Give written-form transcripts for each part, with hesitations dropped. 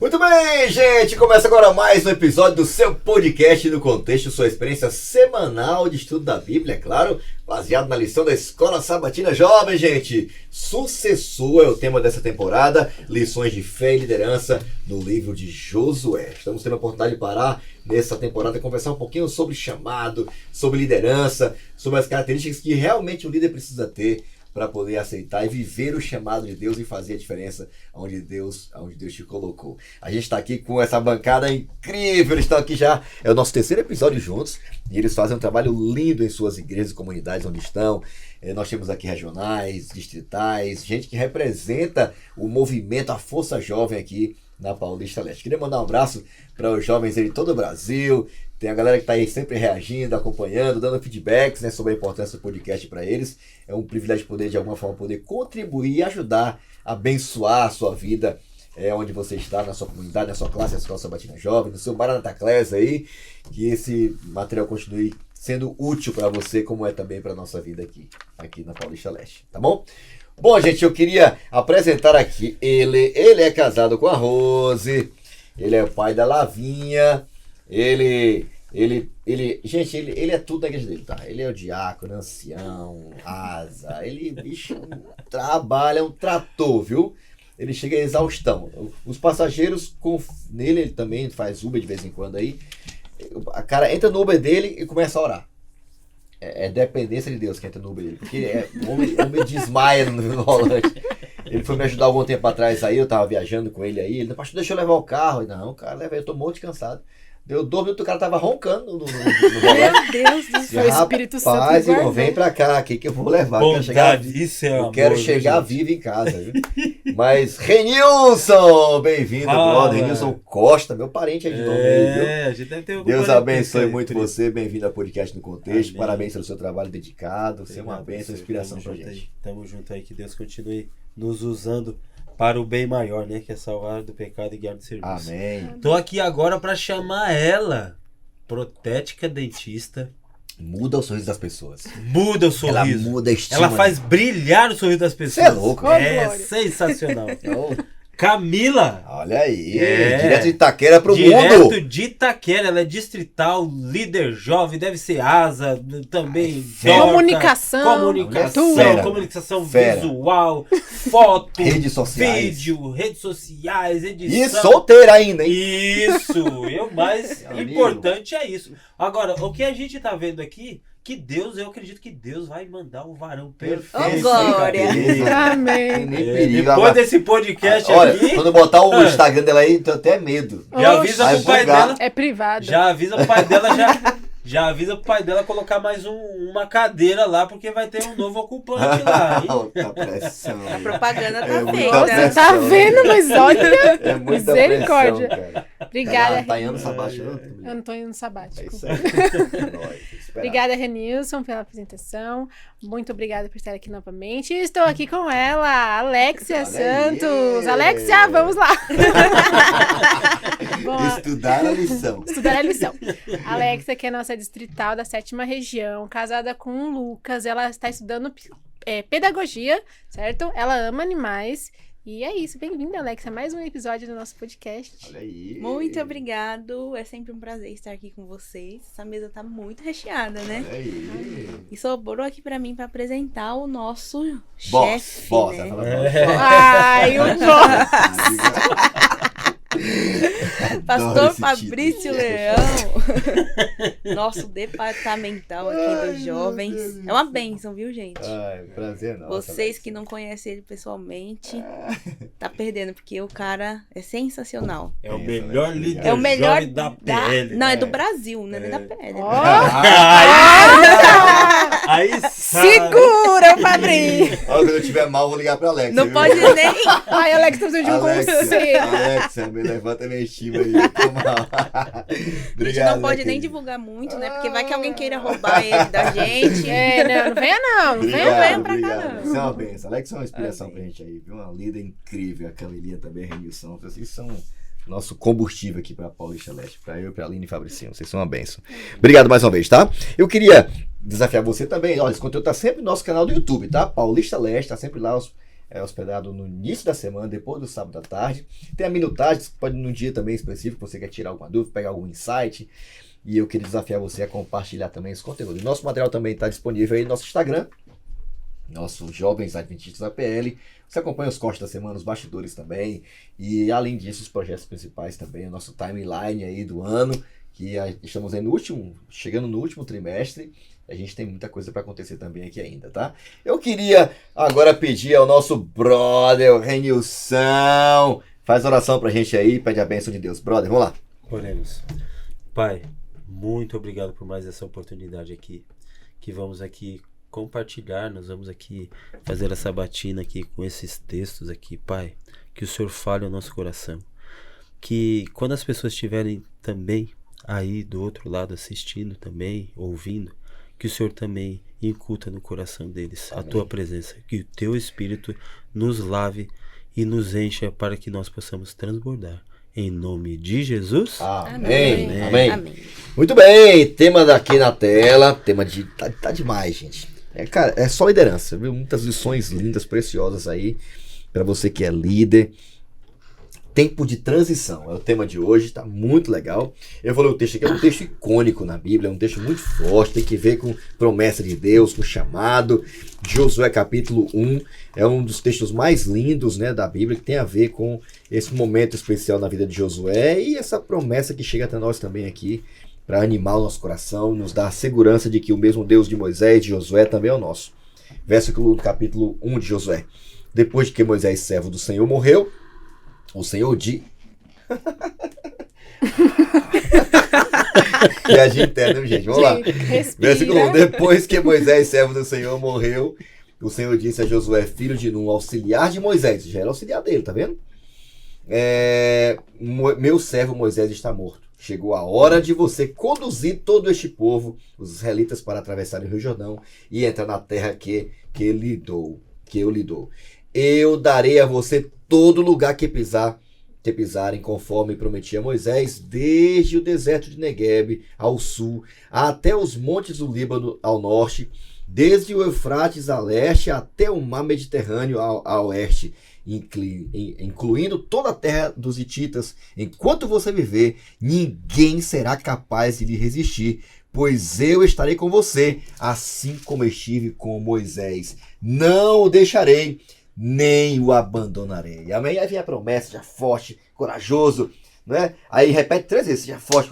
Muito bem, gente! Começa agora mais um episódio do seu podcast no contexto, sua experiência semanal de estudo da Bíblia, é claro, baseado na lição da Escola Sabatina Jovem, gente. Sucessor é o tema dessa temporada, lições de fé e liderança no livro de Josué. Estamos tendo a oportunidade de parar nessa temporada e conversar um pouquinho sobre chamado, sobre liderança, sobre as características que realmente o líder precisa ter para poder aceitar e viver o chamado de Deus e fazer a diferença onde Deus te colocou. A gente está aqui com essa bancada incrível, eles estão aqui já, é o nosso terceiro episódio juntos, e eles fazem um trabalho lindo em suas igrejas e comunidades onde estão. Nós temos aqui regionais, distritais, gente que representa o movimento, a força jovem aqui na Paulista Leste. Queria mandar um abraço para os jovens de todo o Brasil. Tem a galera que está aí sempre reagindo, acompanhando, dando feedbacks, né, sobre a importância do podcast para eles. É um privilégio poder, de alguma forma, poder contribuir e ajudar, abençoar a sua vida, onde você está, na sua comunidade, na sua classe, na Escola Sabatina Jovem, no seu Maranata Class aí, que esse material continue sendo útil para você, como é também para a nossa vida aqui na Paulista Leste, tá bom? Bom, gente, eu queria apresentar aqui ele é casado com a Rose, ele é o pai da Lavinha, ele é tudo na igreja dele, tá? Ele é o diácono, ancião, asa, bicho, trabalha, é um trator, viu? Ele chega a exaustão. Os passageiros, nele, ele também faz Uber de vez em quando aí, a cara entra no Uber dele e começa a orar. É dependência de Deus que entra no Uber dele, porque o homem desmaia no volante. Ele foi me ajudar algum tempo atrás aí, eu tava viajando com ele aí, ele, pastor, deixa eu levar o carro. Não, cara, leva aí, eu tô morto de cansado. Deu 2 minutos, o cara tava roncando no volante. Meu Deus do céu, o Espírito Santo. Rapaz, irmão, vem pra cá, aqui que eu vou levar. Eu quero chegar vivo em casa, viu? Mas, Renilson, bem-vindo, brother. Renilson Costa, meu parente aí de nome aí, viu? A gente deve ter Deus abençoe muito você, bem-vindo ao podcast no contexto. Amém. Parabéns pelo seu trabalho dedicado. Você é uma bênção, inspiração pra gente. Tamo junto aí, que Deus continue nos usando para o bem maior, né? Que é salvar do pecado e guiar do serviço. Amém. Tô aqui agora para chamar ela, protética dentista. Muda o sorriso das pessoas. Muda o sorriso. Ela muda a estima. Ela faz brilhar o sorriso das pessoas. Você é louco. Sensacional. Camila. Olha aí, direto de Itaquera pro mundo. Direto de Itaquera, ela é distrital, líder jovem, deve ser asa, também comunicação visual, foto, redes sociais. vídeo, redes sociais, edição. E solteira ainda, hein? Isso, o mais importante é isso. Agora, o que a gente tá vendo aqui, eu acredito que Deus vai mandar um varão perfeito. Oh, glória! Amém. Depois desse podcast olha, aqui... Quando botar o Instagram dela aí, tenho até medo. Já avisa pro pai dela... É privado. Já avisa pro pai dela, já avisa pro pai dela colocar mais uma cadeira lá, porque vai ter um novo ocupante lá, hein? Muita pressão. A propaganda tá feita. Você tá vendo, mas olha... É muita misericórdia. Pressão, cara. Obrigada, tá indo sabático? Eu não tô indo sabático. É isso aí. Obrigada, Renilson, pela apresentação. Muito obrigada por estar aqui novamente. Estou aqui com ela, Alexia Santos. Alexia, vamos lá. Estudar a lição. Alexia, que é nossa distrital da 7ª região, casada com o Lucas. Ela está estudando pedagogia, certo? Ela ama animais. E é isso, bem-vinda, Alexa, a mais um episódio do nosso podcast. Olha aí. Muito obrigado, é sempre um prazer estar aqui com vocês. Essa mesa tá muito recheada, né? Olha aí. E sobrou aqui pra mim pra apresentar o nosso chefe, boss, né? Ai, o boss! Pastor Fabrício Leão, nosso departamental aqui dos jovens. É uma bênção, viu, gente? Ai, prazer, não. Vocês que não conhecem ele pessoalmente, tá perdendo, porque o cara é sensacional. É o melhor líder jovem da PL. Não, é do Brasil, né? Da PL. Aí segura, Fabrício! Quando eu estiver mal, vou ligar pra Alex. Não pode nem... Ai, Alex, tô precisando de um conselho. Alexa, me levanta minha estima aí. Obrigado, a gente não pode nem divulgar muito, né? Porque vai que alguém queira roubar ele da gente. Não venha não. Não venha pra cá, não. Isso é uma benção. Alex é uma inspiração pra gente aí, viu? Uma líder incrível. A Camilinha também, a Renilson. Vocês são nosso combustível aqui pra Paulista Leste. Pra eu, pra Aline e Fabricinho. Vocês são uma benção. Obrigado mais uma vez, tá? Eu queria desafiar você também. Olha, esse conteúdo tá sempre no nosso canal do YouTube, tá? Paulista Leste, tá sempre lá é hospedado no início da semana, depois do sábado à tarde. Tem a minutagem, pode num dia também específico, você quer tirar alguma dúvida, pegar algum insight. E eu queria desafiar você a compartilhar também esse conteúdo. Nosso material também está disponível aí no nosso Instagram, nossos Jovens Adventistas APL. Você acompanha os cortes da semana, os bastidores também. E além disso, os projetos principais também, o nosso timeline aí do ano, que estamos aí chegando no último trimestre. A gente tem muita coisa para acontecer também aqui ainda, tá? Eu queria agora pedir ao nosso brother, o Renilson. Faz oração pra gente aí, pede a bênção de Deus. Brother, vamos lá. Oremos. Pai, muito obrigado por mais essa oportunidade aqui. Que vamos aqui compartilhar, nós vamos aqui fazer essa batina aqui com esses textos aqui, Pai. Que o Senhor fale ao nosso coração. Que quando as pessoas estiverem também aí do outro lado assistindo também, ouvindo, que o Senhor também incuta no coração deles a tua presença, que o teu Espírito nos lave e nos encha para que nós possamos transbordar. Em nome de Jesus. Amém. Amém. Amém. Muito bem, tema daqui na tela, tema de... Tá demais, gente. Cara, é só liderança, viu? Muitas lições lindas, preciosas aí, para você que é líder. Tempo de transição é o tema de hoje, tá muito legal. Eu vou ler o texto aqui, é um texto icônico na Bíblia, é um texto muito forte, tem que ver com promessa de Deus, com chamado. Josué capítulo 1 é um dos textos mais lindos, né, da Bíblia, que tem a ver com esse momento especial na vida de Josué e essa promessa que chega até nós também aqui para animar o nosso coração, nos dar a segurança de que o mesmo Deus de Moisés e de Josué também é o nosso. Versículo do capítulo 1 de Josué. Depois de que Moisés, servo do Senhor, morreu, o Senhor disse... Viagem interna, gente. Vamos lá. Versículo 1. Depois que Moisés, servo do Senhor, morreu, o Senhor disse a Josué, filho de Nun, auxiliar de Moisés. Já era auxiliar dele, tá vendo? Meu servo Moisés está morto. Chegou a hora de você conduzir todo este povo, os israelitas, para atravessar o Rio Jordão e entrar na terra que eu lhe dou. Eu darei a você todo lugar que pisarem, conforme prometi a Moisés, desde o deserto de Negueb ao sul, até os montes do Líbano ao norte, desde o Eufrates a leste, até o mar Mediterrâneo a oeste, incluindo toda a terra dos hititas. Enquanto você viver, ninguém será capaz de lhe resistir, pois eu estarei com você, assim como estive com Moisés. Não o deixarei, nem o abandonarei. Amém? Aí vem a promessa, já forte, corajoso, né? Aí repete 3 vezes, seja forte,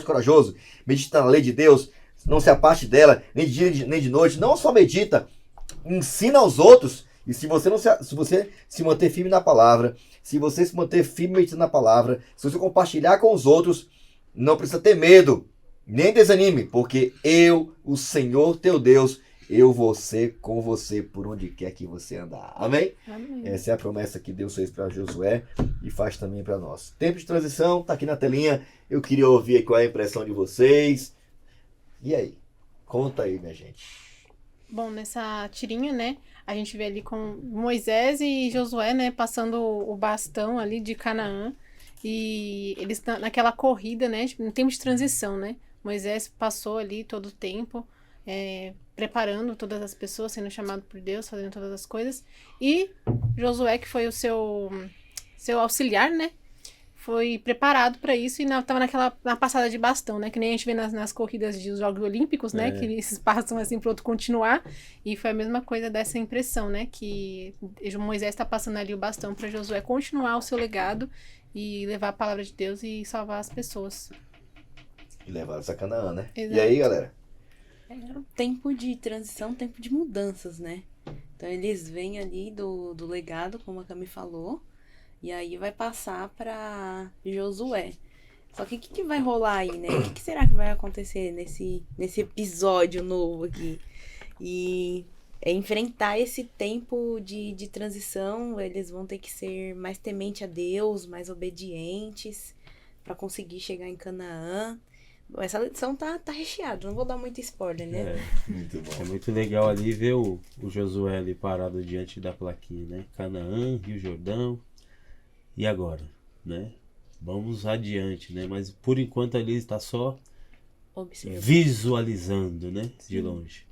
corajoso, medita na lei de Deus, não se aparte dela, nem de dia nem de noite, não só medita, ensina aos outros. E se você se manter firme na palavra, se você se manter firme meditando na palavra, se você compartilhar com os outros, não precisa ter medo, nem desanime, porque eu, o Senhor teu Deus, eu vou ser com você por onde quer que você andar. Amém? Amém. Essa é a promessa que Deus fez para Josué e faz também para nós. Tempo de transição, tá aqui na telinha. Eu queria ouvir qual é a impressão de vocês. E aí? Conta aí, minha gente. Bom, nessa tirinha, né, a gente vê ali com Moisés e Josué, né, passando o bastão ali de Canaã. E eles estão naquela corrida, né, no tempo de transição, né. Moisés passou ali todo o tempo, preparando todas as pessoas, sendo chamado por Deus, fazendo todas as coisas. E Josué, que foi o seu auxiliar, né? Foi preparado para isso e estava na passada de bastão, né? Que nem a gente vê nas corridas dos Jogos Olímpicos, né? Que eles passam assim para o outro continuar. E foi a mesma coisa dessa impressão, né? Que Moisés está passando ali o bastão para Josué continuar o seu legado e levar a palavra de Deus e salvar as pessoas. E levar essa Canaã, né? Exato. E aí, galera? Tempo de transição, tempo de mudanças, né? Então eles vêm ali do legado, como a Cami falou, e aí vai passar para Josué. Só que o que vai rolar aí, né? O que será que vai acontecer nesse episódio novo aqui? E enfrentar esse tempo de transição, eles vão ter que ser mais temente a Deus, mais obedientes, para conseguir chegar em Canaã. Essa lição tá recheada, não vou dar muito spoiler, né? Muito bom. É muito legal ali ver o Josué ali parado diante da plaquinha, né? Canaã, Rio Jordão. E agora, né? Vamos adiante, né? Mas por enquanto ali está só visualizando, né? De longe.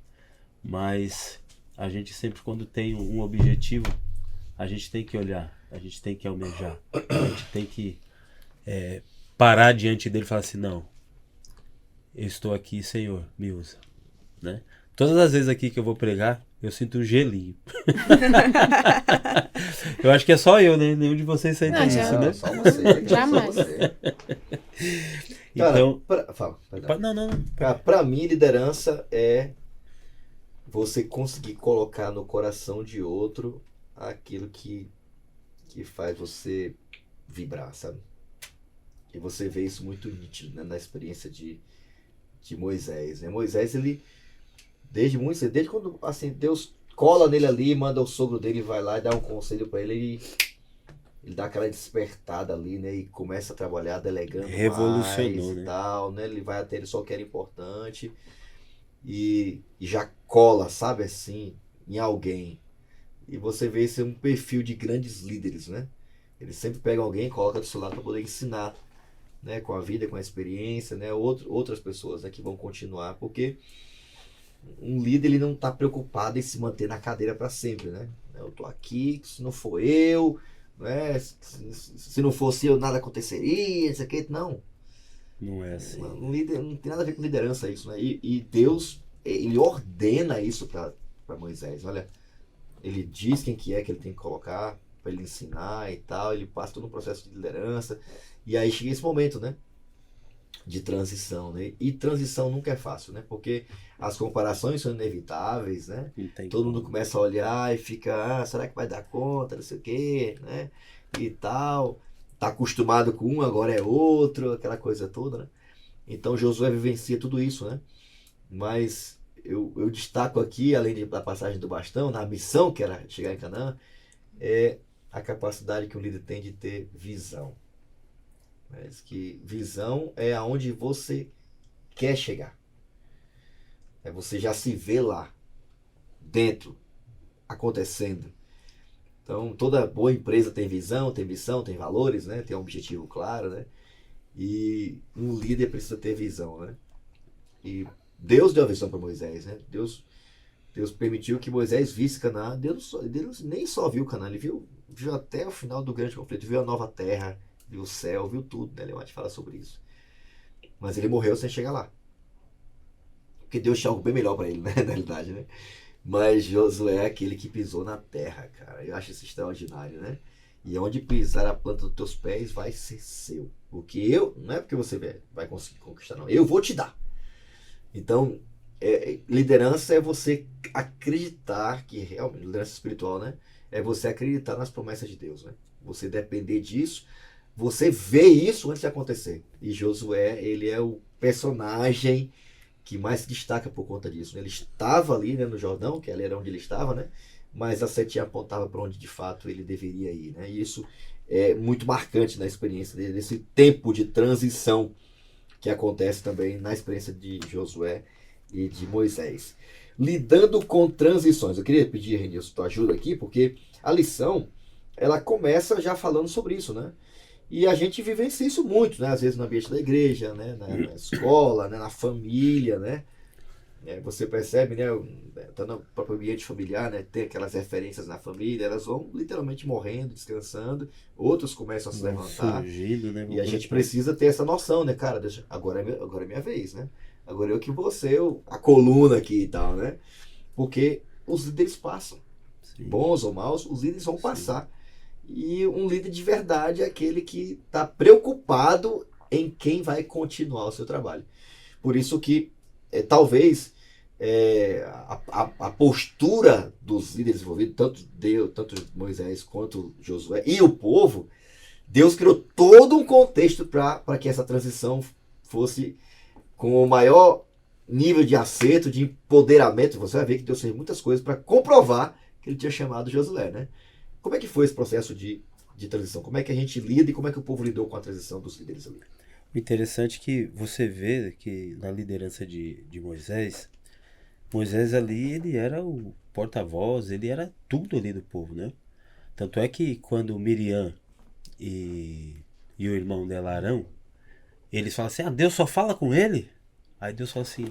Mas a gente sempre, quando tem um objetivo, a gente tem que olhar, a gente tem que almejar, a gente tem que parar diante dele e falar assim, não, eu estou aqui, Senhor, me usa, né? Todas as vezes aqui que eu vou pregar, eu sinto um gelinho. Eu acho que é só eu, né? Nenhum de vocês sente Não, isso, já- né? Só você. Cara, Jamais. Só você. Cara, Então, fala. não. Cara, pra mim, liderança é você conseguir colocar no coração de outro aquilo que faz você vibrar, sabe? E você vê isso muito nítido, né, na experiência de Moisés, né? Moisés, ele, desde quando assim, Deus cola nele ali, manda o sogro dele, vai lá e dá um conselho pra ele, ele dá aquela despertada ali, né? E começa a trabalhar delegando Revolucionou, mais né? e tal, né? Ele vai até ele só que era importante e já cola, sabe assim, em alguém. E você vê esse é um perfil de grandes líderes, né? Eles sempre pegam alguém e colocam do seu lado para poder ensinar, né? Com a vida, com a experiência, né? Outras pessoas, né? Que vão continuar, porque um líder ele não está preocupado em se manter na cadeira para sempre, né? Eu tô aqui, se não for eu, né? Se não fosse eu, nada aconteceria, isso aqui, não. Não é assim. Um líder não tem nada a ver com liderança isso, né? E Deus, ele ordena isso para Moisés. Olha, ele diz quem que é que ele tem que colocar para ele ensinar e tal. Ele passa todo um processo de liderança. E aí chega esse momento, né? De transição, né? E transição nunca é fácil, né? Porque as comparações são inevitáveis, né? Não tem Todo mundo como. começa a olhar e fica, será que vai dar conta, não sei o quê, né? E tal. Tá acostumado com um, agora é outro, aquela coisa toda, né? Então Josué vivencia tudo isso, né? Mas eu destaco aqui, além da passagem do bastão, na missão que era chegar em Canaã, é a capacidade que o líder tem de ter visão. Mas que visão é aonde você quer chegar. É você já se vê lá, dentro, acontecendo. Então, toda boa empresa tem visão, tem missão, tem valores, né? Tem um objetivo claro, né? E um líder precisa ter visão, né? E Deus deu a visão para Moisés, né? Deus permitiu que Moisés visse Canaã. Deus nem só viu Canaã, ele viu até o final do grande conflito, viu a nova terra, viu o céu, viu tudo, né? Leonardo fala sobre isso. Mas ele morreu sem chegar lá. Porque Deus tinha algo bem melhor para ele, né? Na realidade, né? Mas Josué é aquele que pisou na terra, cara. Eu acho isso extraordinário, né? E onde pisar a planta dos teus pés vai ser seu. Porque não é porque você vai conseguir conquistar, não. Eu vou te dar. Então, liderança é você acreditar que realmente, liderança espiritual, né? É você acreditar nas promessas de Deus, né? Você depender disso, você vê isso antes de acontecer. E Josué, ele é o personagem que mais se destaca por conta disso. Ele estava ali, né, no Jordão, que ali era onde ele estava, né? Mas a setinha apontava para onde de fato ele deveria ir, né? E isso é muito marcante na experiência dele, desse tempo de transição que acontece também na experiência de Josué e de Moisés. Lidando com transições. Eu queria pedir, Renilson, tua ajuda aqui, porque a lição, ela começa já falando sobre isso, né? E a gente vivencia isso muito, né? Às vezes no ambiente da igreja, né? Na escola, né? Na família, né? Você percebe, né? Tá no próprio ambiente familiar, né? Tem aquelas referências na família, elas vão literalmente morrendo, descansando, outros começam a se levantar. Surgindo, né? E a gente precisa ter essa noção, né, cara? Agora é minha vez, né? Agora eu que vou ser a coluna aqui e tal, né? Porque os líderes passam. Sim. Bons ou maus, os líderes vão passar. E um líder de verdade é aquele que está preocupado em quem vai continuar o seu trabalho. Por isso que talvez a postura dos líderes envolvidos, tanto Moisés quanto Josué e o povo, Deus criou todo um contexto para que essa transição fosse com o maior nível de acerto, de empoderamento. Você vai ver que Deus fez muitas coisas para comprovar que ele tinha chamado Josué, né? Como é que foi esse processo de transição? Como é que a gente lida e como é que o povo lidou com a transição dos líderes ali? O interessante é que você vê que na liderança de Moisés ali ele era o porta-voz, ele era tudo ali do povo, né? Tanto é que quando Miriam e o irmão dela, Arão, eles falam assim, Deus só fala com ele? Aí Deus fala assim,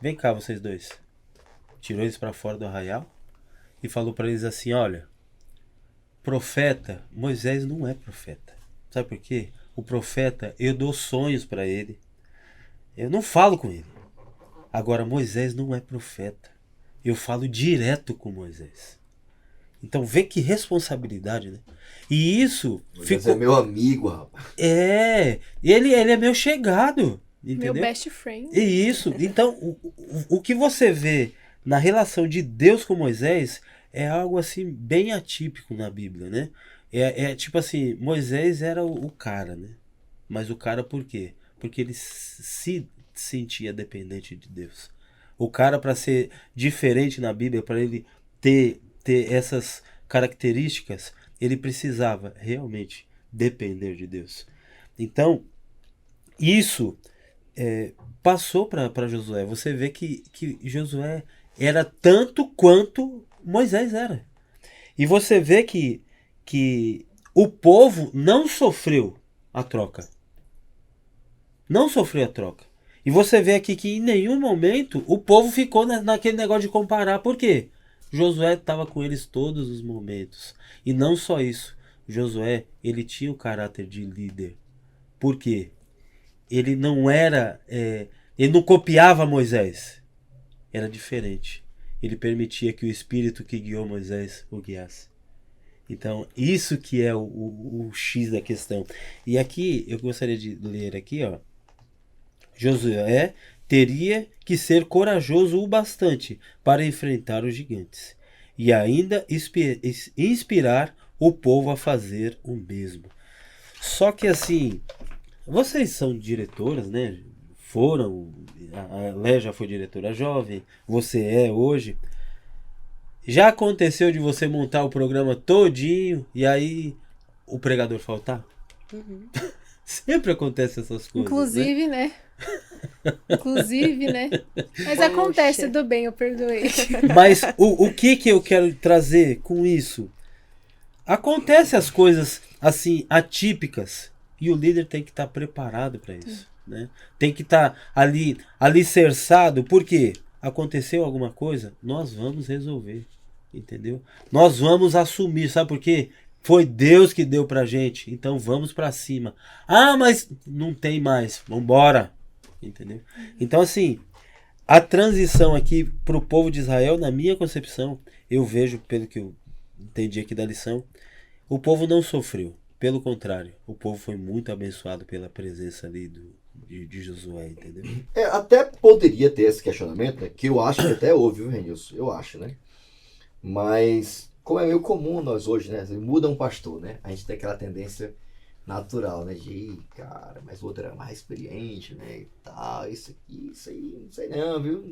vem cá vocês dois. Tirou eles para fora do arraial e falou para eles assim, olha, profeta, Moisés não é profeta. Sabe por quê? O profeta, eu dou sonhos para ele. Eu não falo com ele. Agora, Moisés não é profeta. Eu falo direto com Moisés. Então, vê que responsabilidade, né? E isso Moisés ficou... é meu amigo, rapaz. Ele é meu chegado. Entendeu? Meu best friend. E isso. Então, o que você vê na relação de Deus com Moisés é algo assim bem atípico na Bíblia, né? É tipo assim, Moisés era o cara, né? Mas o cara por quê? Porque ele se sentia dependente de Deus. O cara, para ser diferente na Bíblia, para ele ter essas características, ele precisava realmente depender de Deus. Então, isso passou para Josué. Você vê que Josué era tanto quanto Moisés era. E você vê que o povo não sofreu a troca. Não sofreu a troca. E você vê aqui que em nenhum momento o povo ficou naquele negócio de comparar. Por quê? Josué estava com eles todos os momentos. E não só isso. Josué, ele tinha o caráter de líder. Por quê? Ele não era... ele não copiava Moisés. Era diferente. Ele permitia que o Espírito que guiou Moisés o guiasse. Então, isso que é o X da questão. E aqui, eu gostaria de ler aqui, ó. Josué teria que ser corajoso o bastante para enfrentar os gigantes. E ainda inspirar o povo a fazer o mesmo. Só que assim, vocês são diretoras, né? Foram, a Lé já foi diretora jovem, você é hoje. Já aconteceu de você montar o programa todinho e aí o pregador faltar? Uhum. Sempre acontece essas coisas. Inclusive, né? Inclusive, né? Mas acontece, tudo bem, eu perdoei. Mas o que eu quero trazer com isso? Acontece as coisas assim, atípicas, e o líder tem que estar preparado para isso. Né? Tem que estar ali alicerçado, porque aconteceu alguma coisa, nós vamos resolver, entendeu? Nós vamos assumir, sabe por quê? Foi Deus que deu pra gente, então vamos pra cima. Ah, mas não tem mais, vambora, entendeu? Então assim, a transição aqui pro povo de Israel, na minha concepção, eu vejo, pelo que eu entendi aqui da lição, o povo não sofreu, pelo contrário, o povo foi muito abençoado pela presença ali de Josué, entendeu? Até poderia ter esse questionamento, né? Que eu acho que até houve, viu, Renilson? Eu acho, né? Mas, como é meio comum nós hoje, né? Muda um pastor, né? A gente tem aquela tendência natural, né? De, cara, mas o outro era mais experiente, né? E tal, isso aí, não sei não, viu?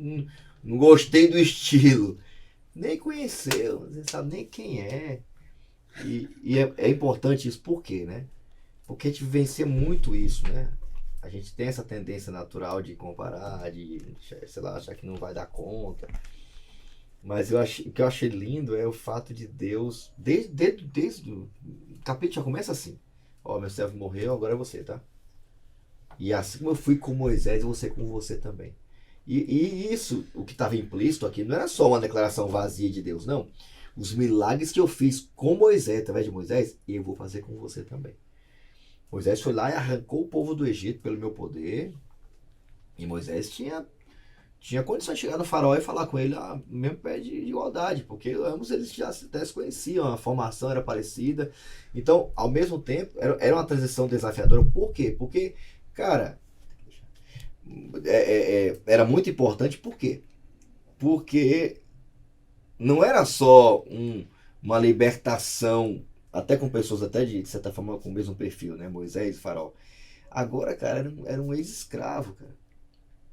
Não gostei do estilo. Nem conheceu, não sabe nem quem é. E é importante isso, por quê, né? Porque a gente vivencia muito isso, né? A gente tem essa tendência natural de comparar, de, sei lá, achar que não vai dar conta. Mas o que eu achei lindo é o fato de Deus, desde o capítulo já começa assim. Ó, meu servo morreu, agora é você, tá? E assim como eu fui com Moisés, eu vou ser com você também. E isso, o que estava implícito aqui, não era só uma declaração vazia de Deus, não. Os milagres que eu fiz com Moisés, através de Moisés, eu vou fazer com você também. Moisés foi lá e arrancou o povo do Egito pelo meu poder. E Moisés tinha condições de chegar no faraó e falar com ele mesmo pé de igualdade, porque ambos eles já até se conheciam, a formação era parecida. Então, ao mesmo tempo, era uma transição desafiadora. Por quê? Porque, cara, era muito importante. Por quê? Porque não era só uma libertação, até com pessoas até de certa forma com o mesmo perfil, né? Moisés e Faraó. Agora, cara, era um ex-escravo, cara.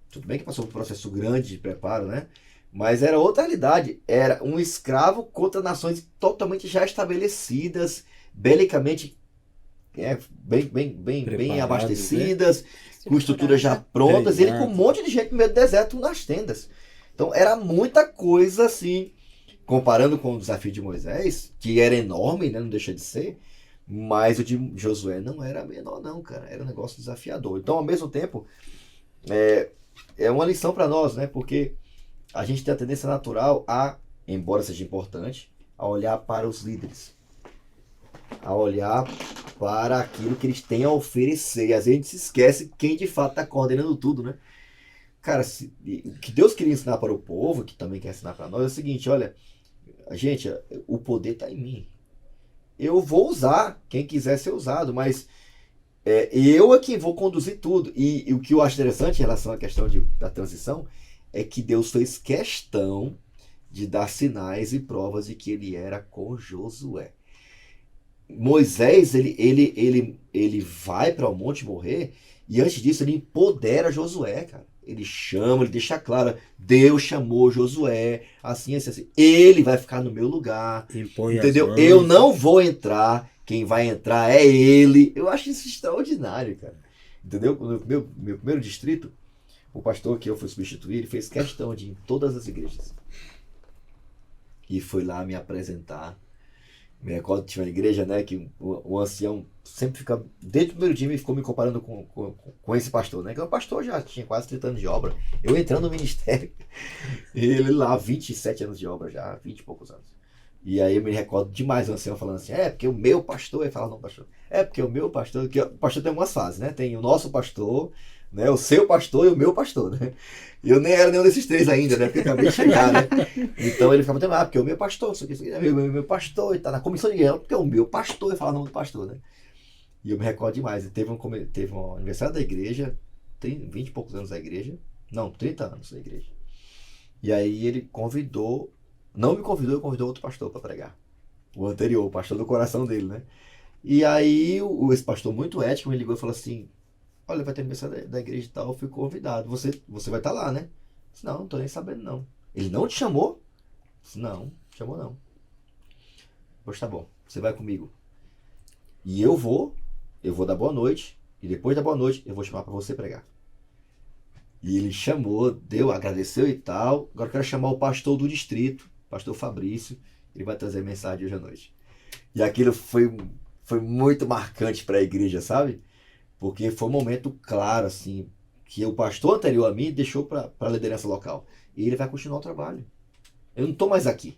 Tudo bem que passou por um processo grande de preparo, né? Mas era outra realidade. Era um escravo contra nações totalmente já estabelecidas, belicamente bem abastecidas, né? Com estruturas já prontas. Ele com um monte de gente no meio do deserto nas tendas. Então era muita coisa assim, comparando com o desafio de Moisés, que era enorme, né? Não deixa de ser. Mas o de Josué não era menor não, cara. Era um negócio desafiador. Então, ao mesmo tempo, é uma lição para nós, né? Porque a gente tem a tendência natural a, embora seja importante, a olhar para os líderes. a olhar para aquilo que eles têm a oferecer. E às vezes a gente se esquece quem de fato está coordenando tudo, né? Cara, o que Deus queria ensinar para o povo, que também quer ensinar para nós, é o seguinte, olha, gente, o poder está em mim. Eu vou usar quem quiser ser usado, mas eu é quem vou conduzir tudo. E o que eu acho interessante em relação à questão da transição é que Deus fez questão de dar sinais e provas de que ele era com Josué. Moisés, ele vai para o monte morrer e antes disso ele empodera Josué, cara. Ele chama, ele deixa claro, Deus chamou Josué, assim, assim, assim. Ele vai ficar no meu lugar, Impõe entendeu? as mãos. Eu não vou entrar, quem vai entrar é ele. Eu acho isso extraordinário, cara. Entendeu? No meu primeiro distrito, o pastor que eu fui substituir, ele fez questão de ir em todas as igrejas. E foi lá me apresentar. Me recordo que tinha uma igreja, né, que o ancião sempre fica, desde o primeiro dia, me ficou me comparando com esse pastor, né, que o pastor já tinha quase 30 anos de obra, eu entrando no ministério, ele lá, 27 anos de obra já, 20 e poucos anos. E aí eu me recordo demais o ancião falando assim, porque o meu pastor, ele fala, não, pastor, porque o meu pastor, que o pastor tem umas fases, né, tem o nosso pastor, né, o seu pastor e o meu pastor, né? E eu nem era nenhum desses três ainda, né? Porque acabei de chegar, né? Então ele ficava muito porque o meu pastor, isso aqui, meu pastor, e tá na comissão de guerra, porque o meu pastor, eu falava o nome do pastor, né? E eu me recordo demais. Teve um aniversário da igreja, 20 e poucos anos da igreja, não, 30 anos da igreja. E aí ele convidou, não me convidou, convidou outro pastor para pregar. O anterior, o pastor do coração dele, né? E aí esse pastor muito ético me ligou e falou assim, olha, vai ter aniversário da igreja e tal, eu fui convidado. Você vai estar lá, né? Eu disse, não tô nem sabendo não. Ele não te chamou? Eu disse, não chamou não. Pois tá bom, você vai comigo. E eu vou dar boa noite, e depois da boa noite eu vou chamar para você pregar. E ele chamou, agradeceu e tal. Agora eu quero chamar o pastor do distrito, pastor Fabrício, ele vai trazer mensagem hoje à noite. E aquilo foi muito marcante para a igreja, sabe? Porque foi um momento claro, assim, que o pastor anterior a mim deixou para a liderança local. E ele vai continuar o trabalho. Eu não estou mais aqui.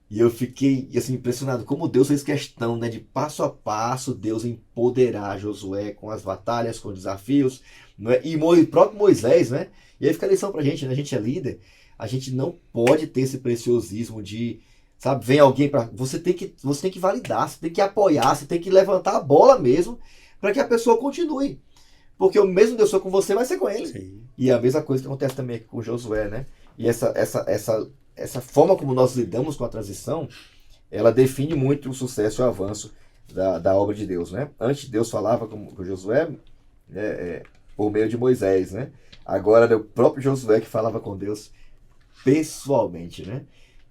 E eu fiquei, assim, impressionado como Deus fez questão, né, de passo a passo, Deus empoderar Josué com as batalhas, com os desafios, não é? E o próprio Moisés, né? E aí fica a lição pra gente, né? A gente é líder, a gente não pode ter esse preciosismo de, sabe, vem alguém para você tem que validar, você tem que apoiar, você tem que levantar a bola mesmo, para que a pessoa continue. Porque o mesmo Deus foi com você, vai ser com ele. Sim. E a mesma coisa que acontece também aqui com Josué, né? E essa forma como nós lidamos com a transição, ela define muito o sucesso e o avanço da obra de Deus, né? Antes Deus falava com Josué por meio de Moisés, né? Agora era o próprio Josué que falava com Deus pessoalmente, né?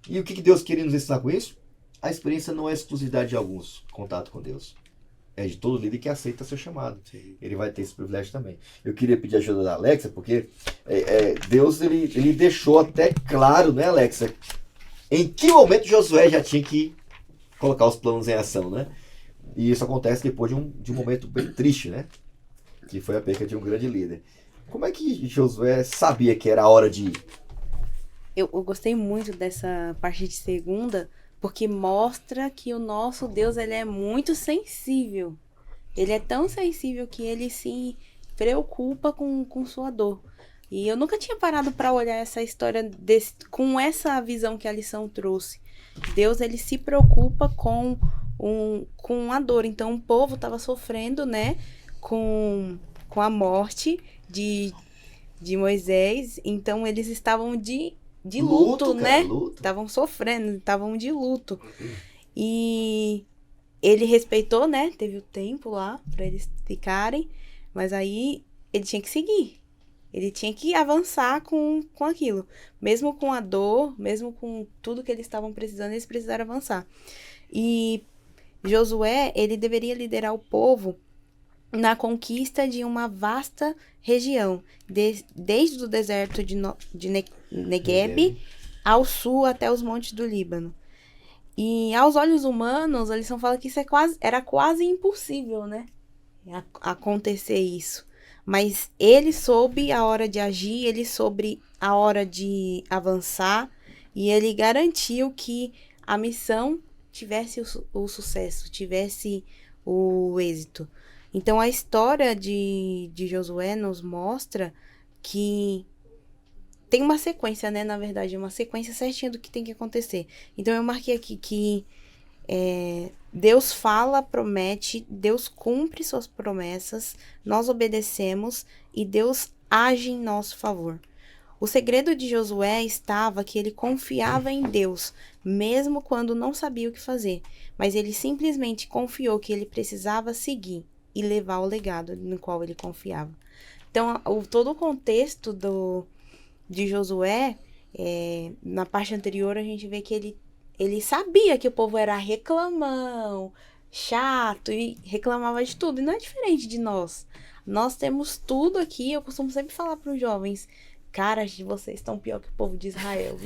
E o que Deus queria nos ensinar com isso? A experiência não é exclusividade de alguns, contato com Deus. É de todo líder que aceita seu chamado. Sim. Ele vai ter esse privilégio também. Eu queria pedir a ajuda da Alexa, porque Deus ele deixou até claro, né, Alexa, em que momento Josué já tinha que colocar os planos em ação, né? E isso acontece depois de um momento bem triste, né? Que foi a perca de um grande líder. Como é que Josué sabia que era a hora de ir? Eu gostei muito dessa parte de segunda, porque mostra que o nosso Deus, ele é muito sensível. Ele é tão sensível que ele se preocupa com sua dor. E eu nunca tinha parado para olhar essa história com essa visão que a lição trouxe. Deus, ele se preocupa com a dor. Então, o povo estava sofrendo, né, com a morte de Moisés. Então, eles estavam de luto, né? Estavam sofrendo, estavam de luto. E ele respeitou, né? Teve o tempo lá para eles ficarem, mas aí ele tinha que seguir. Ele tinha que avançar com aquilo. Mesmo com a dor, mesmo com tudo que eles estavam precisando, eles precisaram avançar. E Josué, ele deveria liderar o povo na conquista de uma vasta região, desde o deserto de Negueb ao sul até os montes do Líbano. E aos olhos humanos, a lição fala que isso era quase impossível, né? Acontecer isso. Mas ele soube a hora de agir, ele soube a hora de avançar, e ele garantiu que a missão tivesse o sucesso, tivesse o êxito. Então, a história de Josué nos mostra que tem uma sequência, né? Na verdade, uma sequência certinha do que tem que acontecer. Então, eu marquei aqui que Deus fala, promete, Deus cumpre suas promessas, nós obedecemos e Deus age em nosso favor. O segredo de Josué estava que ele confiava em Deus, mesmo quando não sabia o que fazer, mas ele simplesmente confiou que ele precisava seguir e levar o legado no qual ele confiava. Então, todo o contexto de Josué, na parte anterior, a gente vê que ele sabia que o povo era reclamão, chato e reclamava de tudo. E não é diferente de nós. Nós temos tudo aqui. Eu costumo sempre falar para os jovens: cara, vocês estão pior que o povo de Israel.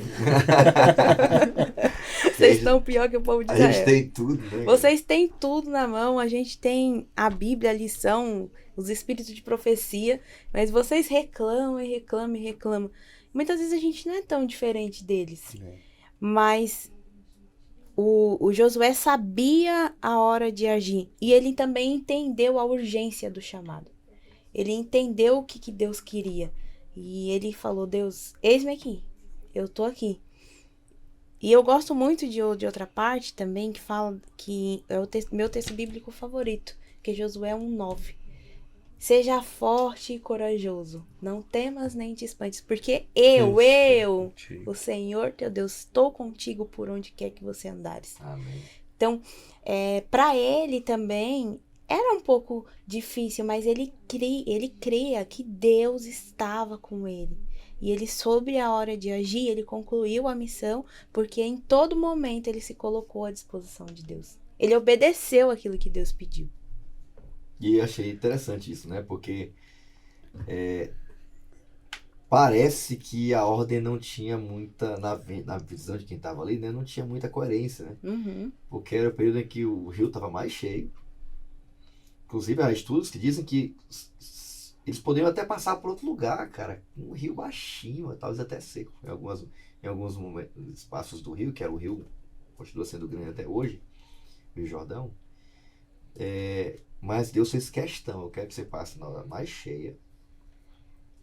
Vocês estão pior que o povo de Israel. A gente tem tudo, né? Vocês têm tudo na mão. A gente tem a Bíblia, a lição, os espíritos de profecia. Mas vocês reclamam e reclamam e reclamam. Muitas vezes a gente não é tão diferente deles. Mas o Josué sabia a hora de agir. E ele também entendeu a urgência do chamado. Ele entendeu o que Deus queria. E ele falou: Deus, eis-me aqui. Eu tô aqui. E eu gosto muito de outra parte também, que fala que é meu texto bíblico favorito, que é Josué 1:9. Seja forte e corajoso. Não temas nem te espantes, porque eu, o Senhor teu Deus, estou contigo por onde quer que você andares. Amém. Então, para ele também era um pouco difícil, mas ele cria que Deus estava com ele. E ele soube a hora de agir, ele concluiu a missão, porque em todo momento ele se colocou à disposição de Deus. Ele obedeceu aquilo que Deus pediu. E eu achei interessante isso, né? Porque parece que a ordem não tinha muita, na visão de quem estava ali, né? Não tinha muita coerência, né? Uhum. Porque era o período em que o rio estava mais cheio. Inclusive, há estudos que dizem que eles poderiam até passar por outro lugar, cara. Um rio baixinho, talvez até seco. Em alguns momentos, espaços do rio, que era o rio, continua sendo grande até hoje, Rio Jordão. Mas Deus fez questão: eu quero que você passe na hora mais cheia.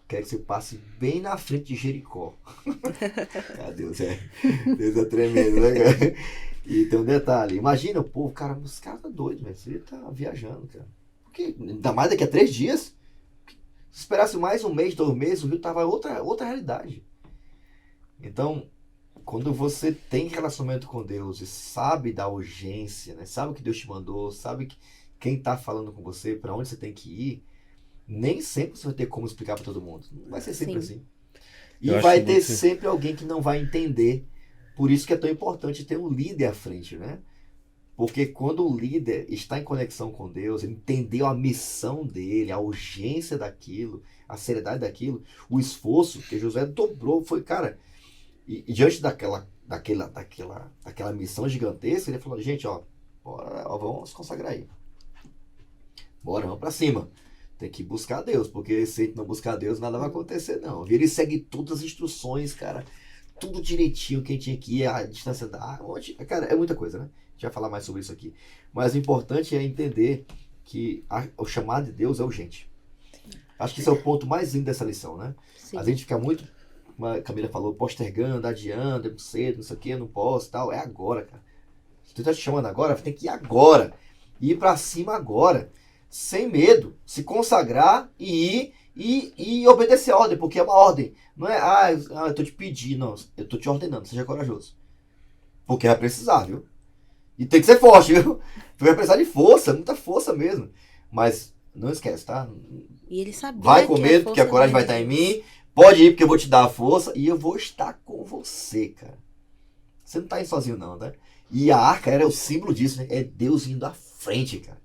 Quero que você passe bem na frente de Jericó. Deus é tremendo, né, cara? E tem um detalhe: imagina o povo, cara, os caras tá doido, velho. Você tá viajando, cara. Porque ainda mais daqui a 3 dias. Se esperasse mais 1 mês, 2 meses, o rio tava outra realidade. Então, quando você tem relacionamento com Deus e sabe da urgência, né? Sabe o que Deus te mandou, sabe quem está falando com você, para onde você tem que ir, nem sempre você vai ter como explicar para todo mundo. Não vai ser sempre assim. E vai ter sempre alguém que não vai entender. Por isso que é tão importante ter um líder à frente, né? Porque quando o líder está em conexão com Deus, ele entendeu a missão dele, a urgência daquilo, a seriedade daquilo, o esforço que Josué dobrou, foi, cara, e diante daquela missão gigantesca, ele falou: gente, bora, vamos se consagrar aí. Bora, vamos pra cima. Tem que buscar Deus, porque se a gente não buscar Deus, nada vai acontecer, não. Ele segue todas as instruções, cara, tudo direitinho, quem tinha que ir, a distância da água, cara, é muita coisa, né? A gente vai falar mais sobre isso aqui. Mas o importante é entender que o chamado de Deus é urgente. Acho que esse é o ponto mais lindo dessa lição, né? Sim. A gente fica muito, como a Camila falou, postergando, adiando, é muito cedo, não sei o que, não posso, tal. É agora, cara. Se tu tá te chamando agora, tem que ir agora. Ir pra cima agora. Sem medo. Se consagrar e ir e obedecer a ordem, porque é uma ordem. Não é, eu tô te pedindo, não. Eu tô te ordenando, seja corajoso. Porque vai precisar, viu? E tem que ser forte, viu? Tu vai precisar de força, muita força mesmo. Mas não esquece, tá? E ele sabia. Vai com medo, porque a coragem vai estar em mim. Pode ir, porque eu vou te dar a força. E eu vou estar com você, cara. Você não tá indo sozinho, não, né? E a arca era o símbolo disso, né? É Deus indo à frente, cara.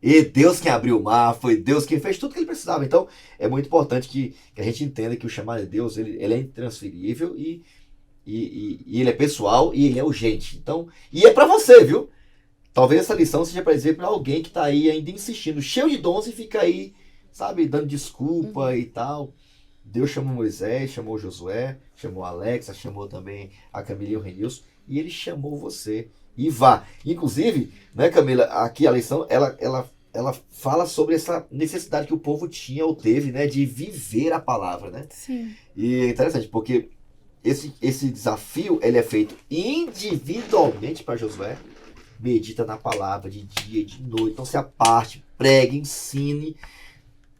E Deus quem abriu o mar, foi Deus quem fez tudo que ele precisava. Então, é muito importante que a gente entenda que o chamado de Deus, ele é intransferível e ele é pessoal e ele é urgente. Então, e é pra você, viu? Talvez essa lição seja para dizer para alguém que tá aí ainda insistindo, cheio de dons e fica aí, sabe, dando desculpa e tal. Deus chamou Moisés, chamou Josué, chamou a Alexa, chamou também a Camila e o Renilson, e ele chamou você. e vá. Inclusive, né, Camila, aqui a lição, ela fala sobre essa necessidade que o povo tinha ou teve, né, de viver a palavra, né? Sim. E é interessante, porque esse desafio, ele é feito individualmente para Josué. Medita na palavra de dia e de noite, então se aparte, pregue, ensine.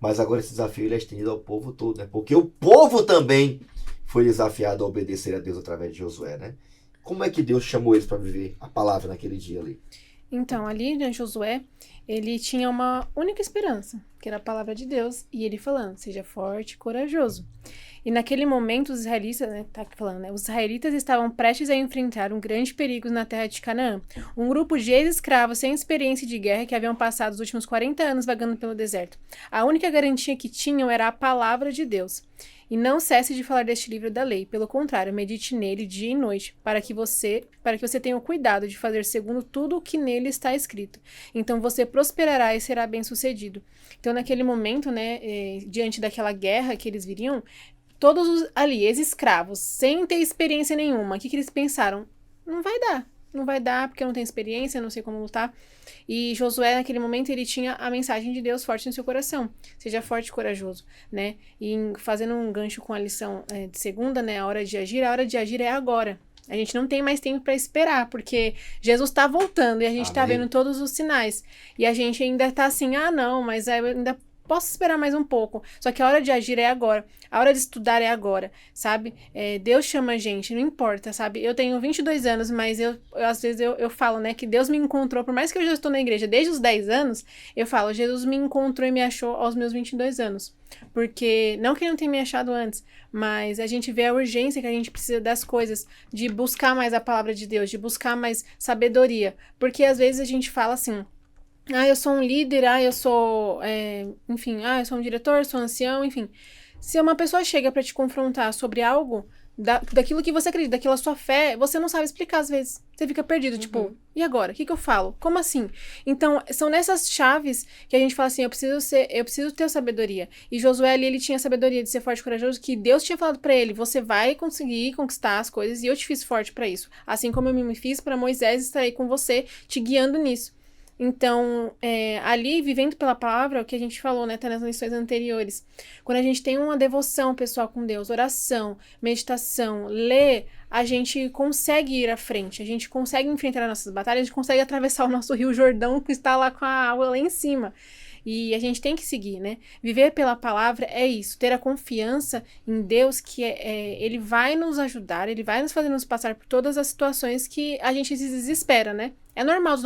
Mas agora esse desafio ele é estendido ao povo todo, né? Porque o povo também foi desafiado a obedecer a Deus através de Josué, né? Como é que Deus chamou eles para viver a palavra naquele dia ali? Então, ali, né, Josué, ele tinha uma única esperança, que era a palavra de Deus, e ele falando, seja forte e corajoso. E naquele momento, os israelitas, né, tá falando, né, os israelitas estavam prestes a enfrentar um grande perigo na terra de Canaã. Um grupo de ex-escravos sem experiência de guerra que haviam passado os últimos 40 anos vagando pelo deserto. A única garantia que tinham era a palavra de Deus. E não cesse de falar deste livro da lei. Pelo contrário, medite nele dia e noite, para que você tenha o cuidado de fazer segundo tudo o que nele está escrito. Então você prosperará e será bem-sucedido. Então, naquele momento, né, diante daquela guerra que eles viriam, todos ali, ex-escravos, sem ter experiência nenhuma, o que eles pensaram? Não vai dar. Não vai dar porque eu não tenho experiência, não sei como lutar. E Josué, naquele momento, ele tinha a mensagem de Deus forte no seu coração. Seja forte e corajoso, né? E fazendo um gancho com a lição de segunda, né? A hora de agir é agora. A gente não tem mais tempo para esperar, porque Jesus está voltando e a gente está vendo todos os sinais. E a gente ainda está assim, não, mas eu ainda posso esperar mais um pouco. Só que a hora de agir é agora. A hora de estudar é agora, sabe? Deus chama a gente, não importa, sabe? Eu tenho 22 anos, mas às vezes eu falo, né, que Deus me encontrou, por mais que eu já estou na igreja desde os 10 anos, eu falo, Jesus me encontrou e me achou aos meus 22 anos. Porque, não que ele não tenha me achado antes, mas a gente vê a urgência que a gente precisa das coisas, de buscar mais a palavra de Deus, de buscar mais sabedoria. Porque às vezes a gente fala assim, eu sou um líder, eu sou, eu sou um diretor, sou um ancião, enfim. Se uma pessoa chega pra te confrontar sobre algo, daquilo que você acredita, daquela sua fé, você não sabe explicar às vezes. Você fica perdido, tipo, e agora? O que eu falo? Como assim? Então, são nessas chaves que a gente fala assim, eu preciso ter sabedoria. E Josué ali, ele tinha a sabedoria de ser forte e corajoso, que Deus tinha falado pra ele, você vai conseguir conquistar as coisas, e eu te fiz forte pra isso. Assim como eu me fiz pra Moisés, estarei com você, te guiando nisso. Então, ali, vivendo pela palavra, o que a gente falou, né, tá nas lições anteriores. Quando a gente tem uma devoção pessoal com Deus, oração, meditação, ler, a gente consegue ir à frente, a gente consegue enfrentar as nossas batalhas, a gente consegue atravessar o nosso Rio Jordão, que está lá com a água lá em cima. E a gente tem que seguir, né? Viver pela palavra é isso, ter a confiança em Deus que Ele vai nos ajudar, Ele vai nos fazer nos passar por todas as situações que a gente se desespera, né? É normal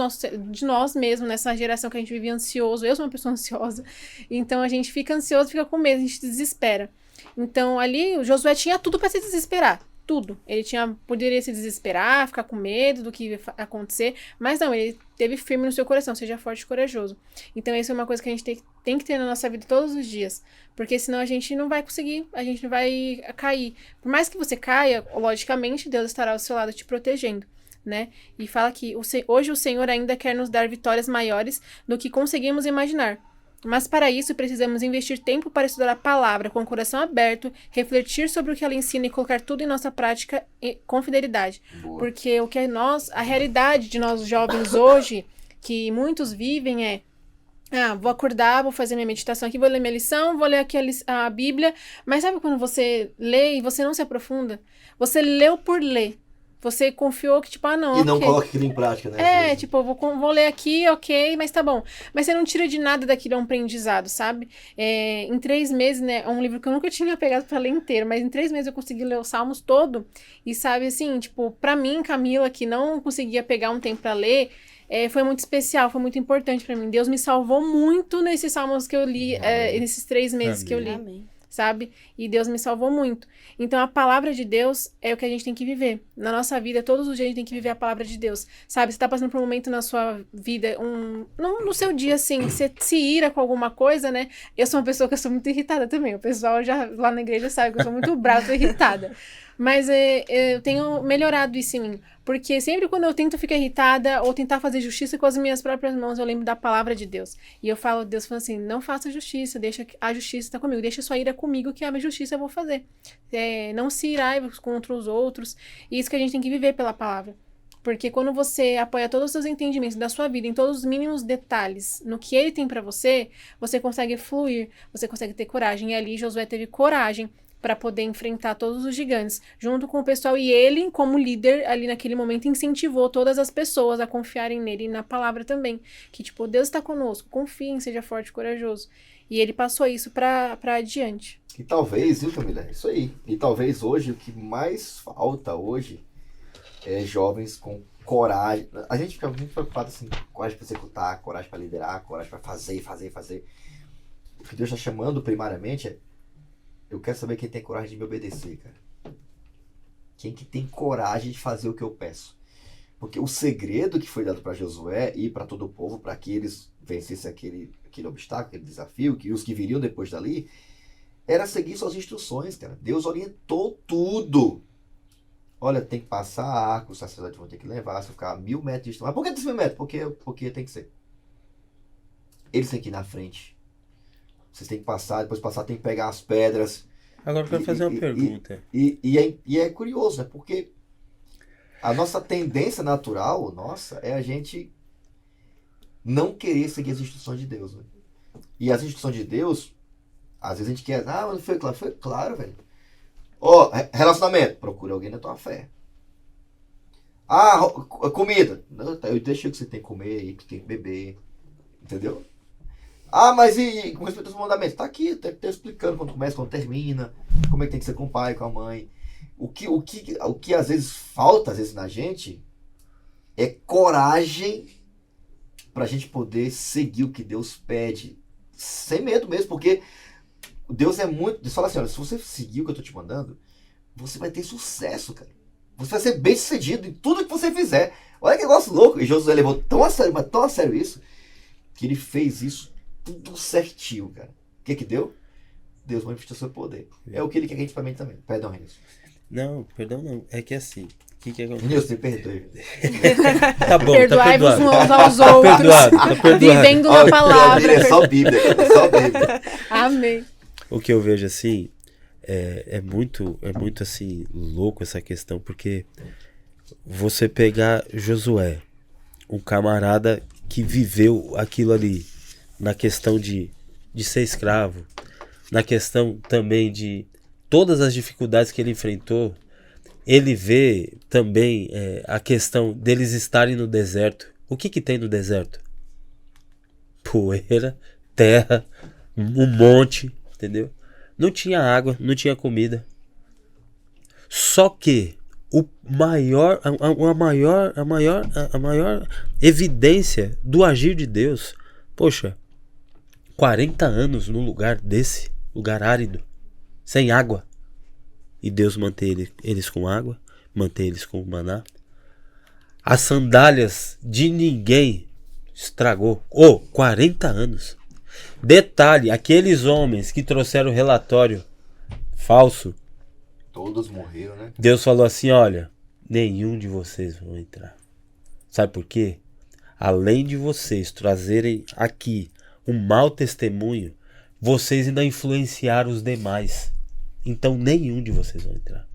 de nós mesmos, nessa geração que a gente vive ansioso. Eu sou uma pessoa ansiosa. Então, a gente fica ansioso, fica com medo, a gente se desespera. Então, ali, o Josué tinha tudo para se desesperar. Tudo. Ele poderia se desesperar, ficar com medo do que ia acontecer. Mas não, ele teve firme no seu coração. Seja forte e corajoso. Então, isso é uma coisa que a gente tem que ter na nossa vida todos os dias. Porque senão a gente não vai conseguir. A gente não vai cair. Por mais que você caia, logicamente, Deus estará ao seu lado te protegendo. Né? E fala que hoje o Senhor ainda quer nos dar vitórias maiores do que conseguimos imaginar. Mas para isso precisamos investir tempo para estudar a palavra com o coração aberto, refletir sobre o que ela ensina e colocar tudo em nossa prática com fidelidade. Boa. Porque a realidade de nós jovens hoje, que muitos vivem vou acordar, vou fazer minha meditação aqui, vou ler minha lição, vou ler aqui a Bíblia, mas sabe quando você lê e você não se aprofunda? Você leu por ler. Você confiou que, não, E não coloca aquilo em prática, né? Eu vou ler aqui, ok, mas tá bom. Mas você não tira de nada daquilo um aprendizado, sabe? Em 3 meses, né, é um livro que eu nunca tinha pegado pra ler inteiro, mas em 3 meses eu consegui ler os Salmos todo. E sabe, assim, pra mim, Camila, que não conseguia pegar um tempo pra ler, foi muito especial, foi muito importante pra mim. Deus me salvou muito nesses Salmos que eu li, nesses 3 meses que eu li. Amém. Sabe? E Deus me salvou muito. Então, a palavra de Deus é o que a gente tem que viver. Na nossa vida, todos os dias a gente tem que viver a palavra de Deus. Sabe? Você tá passando por um momento na sua vida, no seu dia, assim, você se ira com alguma coisa, né? Eu sou uma pessoa que eu sou muito irritada também. O pessoal já lá na igreja sabe que eu sou muito brava, tô irritada. Mas eu tenho melhorado isso em mim. Porque sempre quando eu tento ficar irritada ou tentar fazer justiça com as minhas próprias mãos, eu lembro da palavra de Deus. E eu falo, Deus fala assim, não faça justiça, deixa a justiça estar comigo. Deixa sua ira comigo, que a minha justiça eu vou fazer. Não se irai contra os outros. E isso que a gente tem que viver pela palavra. Porque quando você apoia todos os seus entendimentos da sua vida, em todos os mínimos detalhes, no que ele tem pra você, você consegue fluir, você consegue ter coragem. E ali Josué teve coragem para poder enfrentar todos os gigantes, junto com o pessoal. E ele, como líder, ali naquele momento, incentivou todas as pessoas a confiarem nele e na palavra também. Que, tipo, Deus está conosco, confiem, seja forte e corajoso. E ele passou isso pra adiante. E talvez, viu, Camila? Isso aí. E talvez hoje, o que mais falta hoje é jovens com coragem. A gente fica muito preocupado assim, coragem para executar, coragem para liderar, coragem para fazer. O que Deus está chamando primariamente é: eu quero saber quem tem coragem de me obedecer, cara. Quem que tem coragem de fazer o que eu peço. Porque o segredo que foi dado para Josué e para todo o povo, para que eles vencessem aquele obstáculo, aquele desafio, que os que viriam depois dali, era seguir suas instruções, cara. Deus orientou tudo. Olha, tem que passar a arco, os sacerdotes vão ter que levar, se ficar 1.000 metros de distância. Mas por que 1.000 metros? Porque tem que ser. Eles têm que ir na frente. Vocês têm que passar, depois de passar tem que pegar as pedras. Agora eu quero fazer uma pergunta. E é curioso, né? Porque a nossa tendência natural, é a gente não querer seguir as instruções de Deus, né? E as instruções de Deus, às vezes a gente quer, mas não foi claro. Foi claro, velho. Relacionamento, procura alguém da tua fé. Comida. Eu deixei que você tem que comer aí, que tem que beber. Entendeu? Mas e com respeito aos mandamentos? Tá aqui, tá explicando quando começa, quando termina, como é que tem que ser com o pai, com a mãe. O que às vezes falta, na gente, é coragem pra gente poder seguir o que Deus pede. Sem medo mesmo, porque Deus é muito... Deus fala assim, olha, se você seguir o que eu tô te mandando, você vai ter sucesso, cara. Você vai ser bem sucedido em tudo que você fizer. Olha que negócio louco. E Josué levou tão a sério, mas tão a sério isso, que ele fez isso tudo certinho, cara. O que deu? Deus manifestou seu poder. É o que ele quer que a gente experimente também. Perdão, Renilson. Não, perdão não. É que assim, o que acontece? Renilson, você perdoe. Tá bom, Perdoai-vos tá perdoado. uns aos outros. Tá perdoado. Vivendo na palavra. É só Bíblia. Amém. O que eu vejo assim, é muito assim, louco essa questão, porque você pegar Josué, um camarada que viveu aquilo ali, na questão de ser escravo, na questão também de todas as dificuldades que ele enfrentou, ele vê também a questão deles estarem no deserto. O que tem no deserto? Poeira, terra, um monte, entendeu? Não tinha água, não tinha comida. Só que a maior evidência do agir de Deus, poxa, 40 anos num lugar desse, lugar árido, sem água. E Deus mantém eles com água, mantém eles com maná. As sandálias de ninguém estragou. 40 anos. Detalhe, aqueles homens que trouxeram o relatório falso, todos morreram, né? Deus falou assim, olha, nenhum de vocês vão entrar. Sabe por quê? Além de vocês trazerem aqui um mau testemunho, vocês ainda influenciaram os demais. Então nenhum de vocês vão entrar.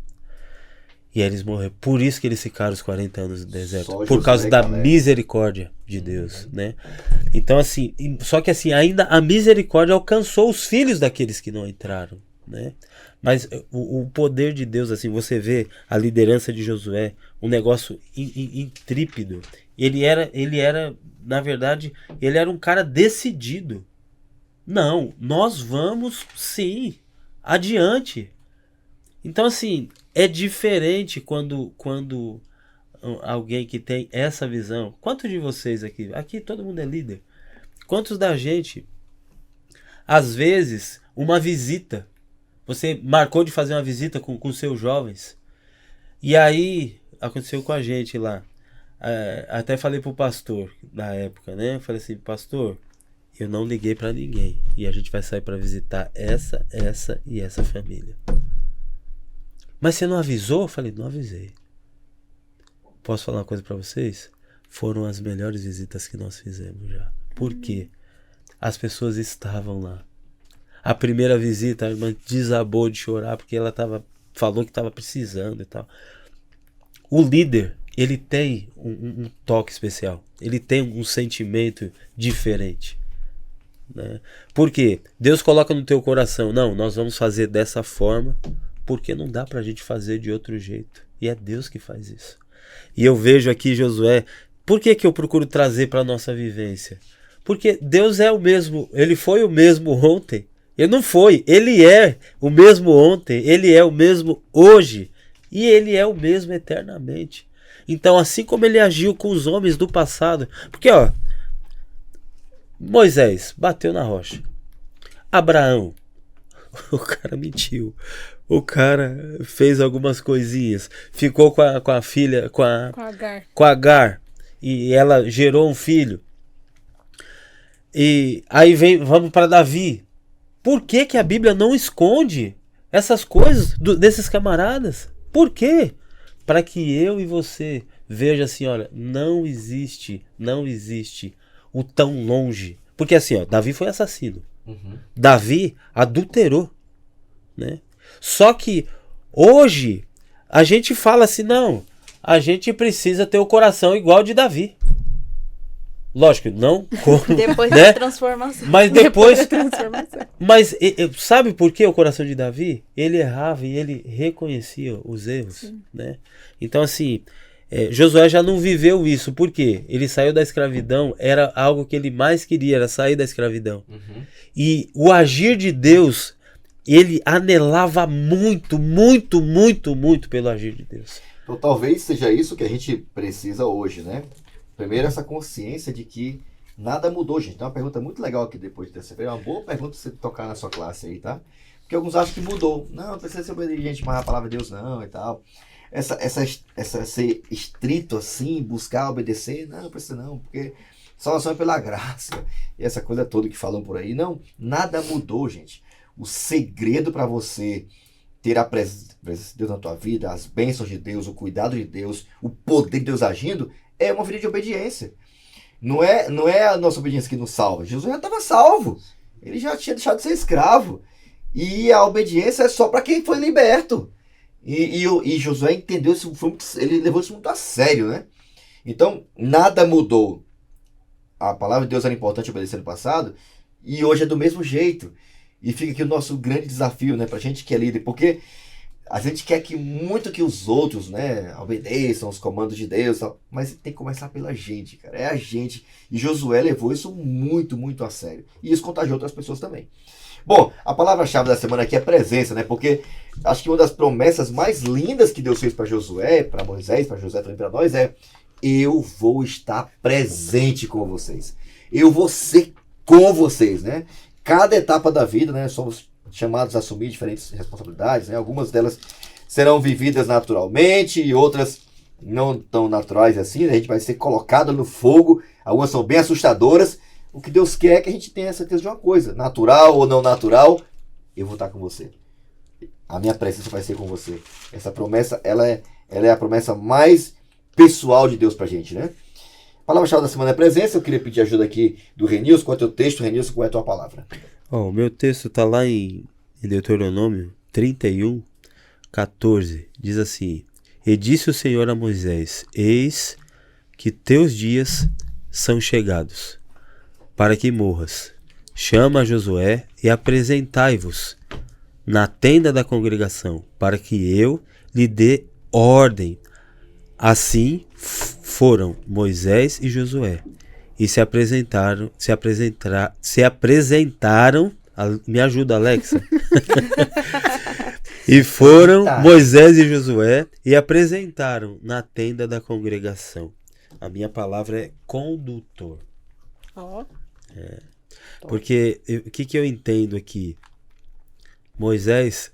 E aí eles morreram. Por isso que eles ficaram os 40 anos no deserto. Por causa da misericórdia de Deus, né? Então assim, só que assim, ainda a misericórdia alcançou os filhos daqueles que não entraram, né? Mas o poder de Deus, assim, você vê a liderança de Josué, um negócio intrípido. Ele era, na verdade, ele era um cara decidido. Não, nós vamos sim, adiante. Então assim, é diferente quando alguém que tem essa visão. Quantos de vocês aqui? Aqui todo mundo é líder. Quantos da gente, às vezes, uma visita, você marcou de fazer uma visita com seus jovens, e aí aconteceu com a gente lá. Até falei pro pastor na época, né? Falei assim, pastor, eu não liguei pra ninguém e a gente vai sair pra visitar essa e essa família. Mas você não avisou? Eu falei, não avisei. Posso falar uma coisa pra vocês? Foram as melhores visitas que nós fizemos já. Por quê? As pessoas estavam lá. A primeira visita, a irmã desabou de chorar porque ela falou que estava precisando e tal. O líder, ele tem um toque especial. Ele tem um sentimento diferente. Né? Por quê? Deus coloca no teu coração, não, nós vamos fazer dessa forma, porque não dá pra gente fazer de outro jeito. E é Deus que faz isso. E eu vejo aqui Josué, por que eu procuro trazer pra nossa vivência? Porque Deus é o mesmo, ele foi o mesmo ontem. Ele não foi, ele é o mesmo ontem, ele é o mesmo hoje. E ele é o mesmo eternamente. Então, assim como ele agiu com os homens do passado, porque ó, Moisés bateu na rocha. Abraão, o cara mentiu. O cara fez algumas coisinhas. Ficou com a filha, com a Agar. E ela gerou um filho. E aí vamos para Davi. Por que a Bíblia não esconde essas coisas desses camaradas? Por quê? Para que eu e você veja assim, olha, não existe o tão longe. Porque assim, ó, Davi foi assassino. Davi adulterou, né? Só que hoje a gente fala assim, não, a gente precisa ter o coração igual de Davi. Lógico, não como, Depois né? da transformação. Mas depois... transformação. Mas sabe por que o coração de Davi? Ele errava e ele reconhecia os erros, né? Então assim, Josué já não viveu isso. Por quê? Ele saiu da escravidão, era algo que ele mais queria, era sair da escravidão. E o agir de Deus, ele anelava muito, muito, muito, muito pelo agir de Deus. Então talvez seja isso que a gente precisa hoje, né? Primeiro, essa consciência de que nada mudou, gente. Tem uma pergunta muito legal aqui depois de terça feira. É uma boa pergunta pra você tocar na sua classe aí, tá? Porque alguns acham que mudou. Não precisa ser obediente mais a palavra de Deus, não, e tal. Essa ser estrito assim, buscar obedecer, não precisa não, porque salvação é pela graça. E essa coisa toda que falam por aí. Não, nada mudou, gente. O segredo para você ter a presença de Deus na tua vida, as bênçãos de Deus, o cuidado de Deus, o poder de Deus agindo, é uma vida de obediência. Não é a nossa obediência que nos salva. Jesus já estava salvo. Ele já tinha deixado de ser escravo. E a obediência é só para quem foi liberto. E Josué entendeu isso, ele levou isso muito a sério, né? Então, nada mudou. A palavra de Deus era importante obedecer no passado, e hoje é do mesmo jeito. E fica aqui o nosso grande desafio, né, pra gente que é líder, porque a gente quer muito que os outros, né, obedeçam os comandos de Deus, mas tem que começar pela gente, cara. É a gente. E Josué levou isso muito, muito a sério. E isso contagiou outras pessoas também. Bom, a palavra-chave da semana aqui é presença, né? Porque acho que uma das promessas mais lindas que Deus fez para Josué, para Moisés, para Josué também para nós é: eu vou estar presente com vocês. Eu vou ser com vocês, né? Cada etapa da vida, né? Somos chamados a assumir diferentes responsabilidades, né? Algumas delas serão vividas naturalmente e outras não tão naturais assim, né? A gente vai ser colocado no fogo, algumas são bem assustadoras. O que Deus quer é que a gente tenha certeza de uma coisa, natural ou não natural, eu vou estar com você. A minha presença vai ser com você. Essa promessa, ela é a promessa mais pessoal de Deus pra gente, né? A palavra-chave da semana é presença. Eu queria pedir ajuda aqui do Renilson. Qual é o teu texto, Renilson? Qual é a tua palavra? O meu texto está lá em Deuteronômio 31, 14. Diz assim: E disse o Senhor a Moisés: Eis que teus dias são chegados, para que morras. Chama a Josué e apresentai-vos na tenda da congregação, para que eu lhe dê ordem. Assim foram Moisés e Josué, e se apresentaram, me ajuda, Alexa. E foram Moisés e Josué e apresentaram na tenda da congregação. A minha palavra é condutor. Porque o que eu entendo aqui? Moisés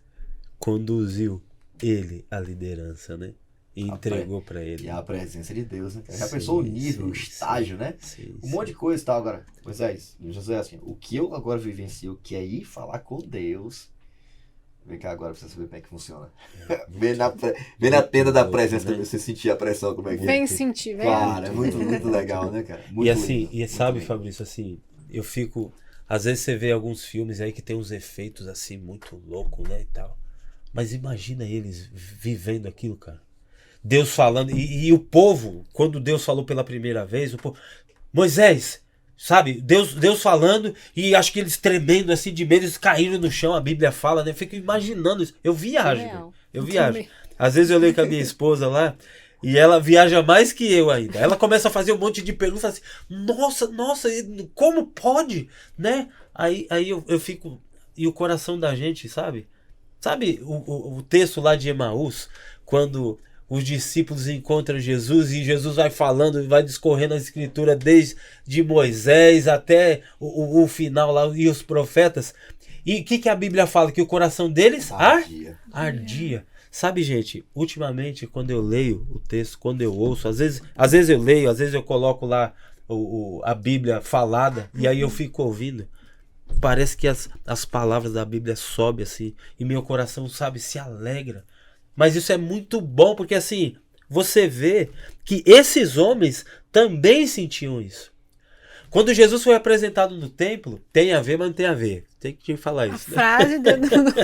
conduziu ele à liderança, né? E entregou para ele. E a presença de Deus, né? Já pensou o nível, o estágio, né? Um monte de coisa e tal. Agora, Moisés, José, assim, o que eu agora vivencio, que é ir falar com Deus. Vem cá agora pra você saber como é que funciona. Vem na tenda da presença pra você sentir a pressão, como é que é. Vem sentir, vem. Cara, é muito, muito legal, né, cara? Muito e assim, lindo, e sabe, Fabrício, assim, eu fico... Às vezes você vê alguns filmes aí que tem uns efeitos assim, muito loucos, né, e tal. Mas imagina eles vivendo aquilo, cara. Deus falando, e o povo, quando Deus falou pela primeira vez, o povo, Moisés, sabe, Deus falando, e acho que eles tremendo assim de medo, eles caíram no chão, a Bíblia fala, né? Eu fico imaginando isso. Eu viajo, Surreal. eu viajo. Às vezes eu leio com a minha esposa lá, e ela viaja mais que eu ainda. Ela começa a fazer um monte de perguntas assim, nossa, como pode, né? Aí eu fico, e o coração da gente, sabe? Sabe o texto lá de Emaús, quando os discípulos encontram Jesus e Jesus vai falando, vai discorrendo a escritura desde Moisés até o final lá e os profetas. E o que a Bíblia fala? Que o coração deles ardia. Sabe, gente, ultimamente quando eu leio o texto, quando eu ouço, às vezes eu leio, às vezes eu coloco lá a Bíblia falada e aí eu fico ouvindo. Parece que as palavras da Bíblia sobem assim e meu coração, sabe, se alegra. Mas isso é muito bom porque assim, você vê que esses homens também sentiam isso. Quando Jesus foi apresentado no templo, tem a ver, mas não tem a ver. Tem que falar isso. A frase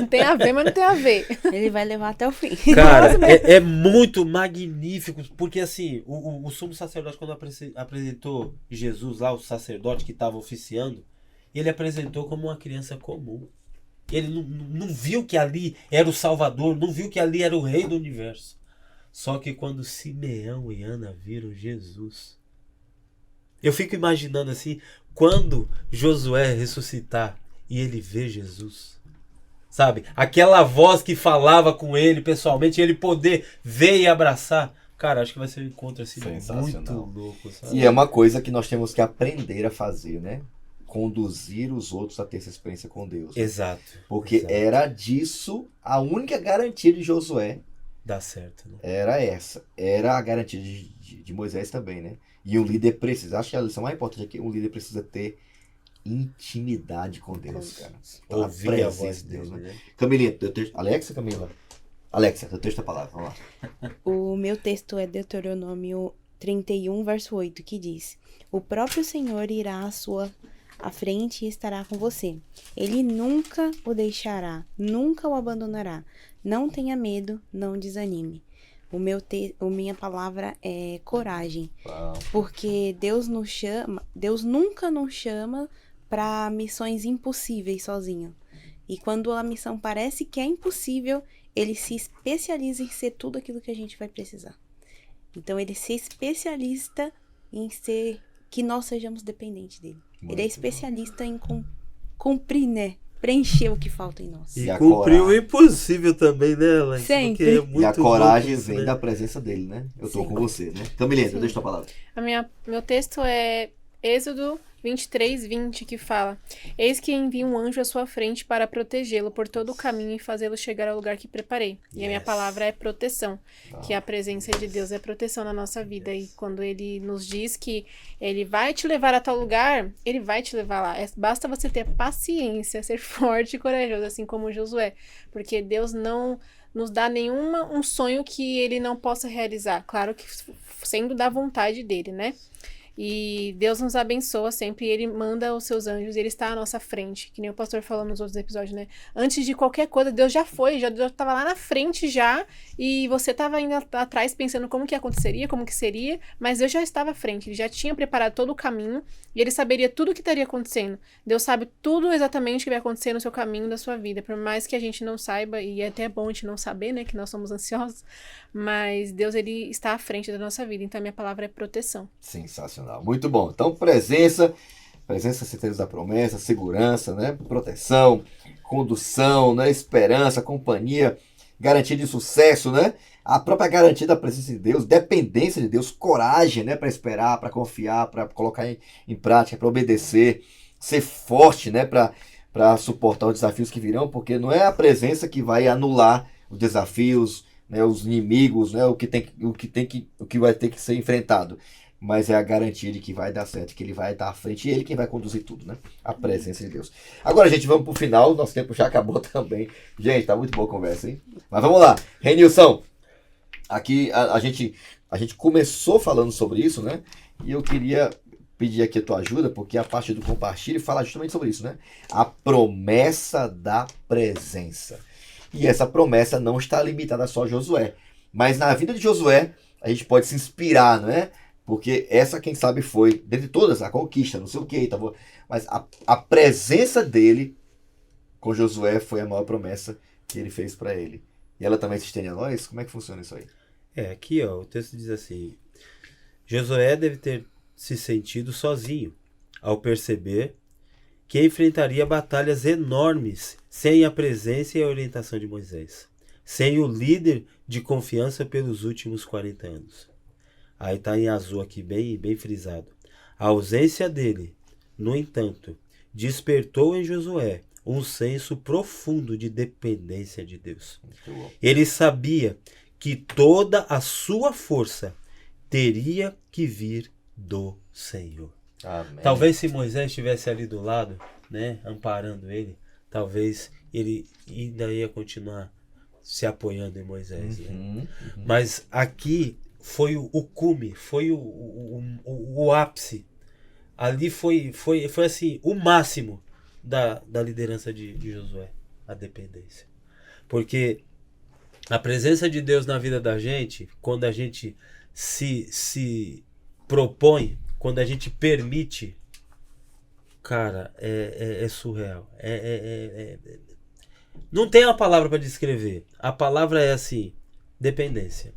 tem a ver, mas não tem a ver. Ele vai levar até o fim. Cara, é muito magnífico, porque assim, o sumo sacerdote, quando apresentou Jesus lá, o sacerdote que estava oficiando, ele apresentou como uma criança comum. Ele não viu que ali era o Salvador, não viu que ali era o Rei do Universo. Só que quando Simeão e Ana viram Jesus, eu fico imaginando assim, quando Josué ressuscitar e ele vê Jesus, sabe? Aquela voz que falava com ele pessoalmente, ele poder ver e abraçar. Cara, acho que vai ser um encontro assim muito louco, sabe? E é uma coisa que nós temos que aprender a fazer, né? Conduzir os outros a ter essa experiência com Deus. Exato. Porque era disso a única garantia de Josué. Dá certo, né? Era essa. Era a garantia de Moisés também, né? E um líder precisa, acho que a lição mais importante é que um líder precisa ter intimidade com Deus, cara. Ouvir a voz de Deus, né? Camilinha, teu texto. Alexa, Camila? Alexa, teu texto é a palavra, vamos lá. O meu texto é Deuteronômio 31, verso 8, que diz: O próprio Senhor irá à frente e estará com você. Ele nunca o nunca o abandonará. Não tenha medo, não desanime. Minha palavra é coragem. Uau. Porque Deus nunca nos chama para missões impossíveis sozinho. E quando a missão parece que é impossível, ele se especializa em ser tudo aquilo que a gente vai precisar. Então ele se especialista em ser que nós sejamos dependentes dele. Ele é especialista em cumprir, né? Preencher o que falta em nós. E cumprir o impossível também, né, Alex? Sempre. É muito e a coragem louco, vem né? da presença dele, né? Eu tô com você, né? Camilinha, deixa a tua palavra. Meu texto é Êxodo 23, 20, que fala: Eis que envio um anjo à sua frente para protegê-lo por todo o caminho e fazê-lo chegar ao lugar que preparei. E a minha palavra é proteção, que a presença de Deus é proteção na nossa vida. E quando ele nos diz que ele vai te levar a tal lugar, ele vai te levar lá. Basta você ter paciência, ser forte e corajoso, assim como Josué. Porque Deus não nos dá um sonho que ele não possa realizar. Claro que sendo da vontade dele, né? E Deus nos abençoa sempre, e Ele manda os seus anjos, e Ele está à nossa frente, que nem o pastor falou nos outros episódios, né? Antes de qualquer coisa, Deus já foi, Deus estava lá na frente já, e você estava indo atrás pensando como que aconteceria, como que seria, mas Deus já estava à frente, Ele já tinha preparado todo o caminho, e Ele saberia tudo o que estaria acontecendo. Deus sabe tudo exatamente o que vai acontecer no seu caminho da sua vida, por mais que a gente não saiba, e é até bom a gente não saber, né, que nós somos ansiosos, mas Deus, Ele está à frente da nossa vida, então a minha palavra é proteção. Sensacional. Muito bom. Então, presença, certeza da promessa, segurança, né? Proteção, condução, né? Esperança, companhia, garantia de sucesso, né? A própria garantia da presença de Deus, dependência de Deus, coragem, né? Para esperar, para confiar, para colocar em prática, para obedecer, ser forte, né? Para suportar os desafios que virão, porque não é a presença que vai anular os desafios, né? Os inimigos, né? O que vai ter que ser enfrentado. Mas é a garantia de que vai dar certo, que ele vai estar à frente e ele quem vai conduzir tudo, né? A presença de Deus. Agora, gente, vamos pro final. Nosso tempo já acabou também. Gente, tá muito boa a conversa, hein? Mas vamos lá. Renilson, aqui a gente começou falando sobre isso, né? E eu queria pedir aqui a tua ajuda, porque a parte do compartilho fala justamente sobre isso, né? A promessa da presença. E essa promessa não está limitada só a Josué. Mas na vida de Josué, a gente pode se inspirar, não é? Porque essa, quem sabe, foi, dentre todas, a conquista, não sei o que, tá bom? Mas a presença dele com Josué foi a maior promessa que ele fez para ele. E ela também se estende a nós? Como é que funciona isso aí? Aqui, ó, o texto diz assim: Josué deve ter se sentido sozinho ao perceber que enfrentaria batalhas enormes sem a presença e a orientação de Moisés, sem o líder de confiança pelos últimos 40 anos. Aí está em azul aqui, bem frisado. A ausência dele, no entanto, despertou em Josué um senso profundo de dependência de Deus. Ele sabia que toda a sua força teria que vir do Senhor. Amém. Talvez se Moisés estivesse ali do lado, né, amparando ele, talvez ele ainda ia continuar se apoiando em Moisés. Né? Mas aqui foi o cume, foi o ápice. Ali foi assim, o máximo da liderança de Josué, a dependência. Porque a presença de Deus na vida da gente, quando a gente se propõe, quando a gente permite, cara, é surreal. Não tem uma palavra para descrever. A palavra é assim, dependência.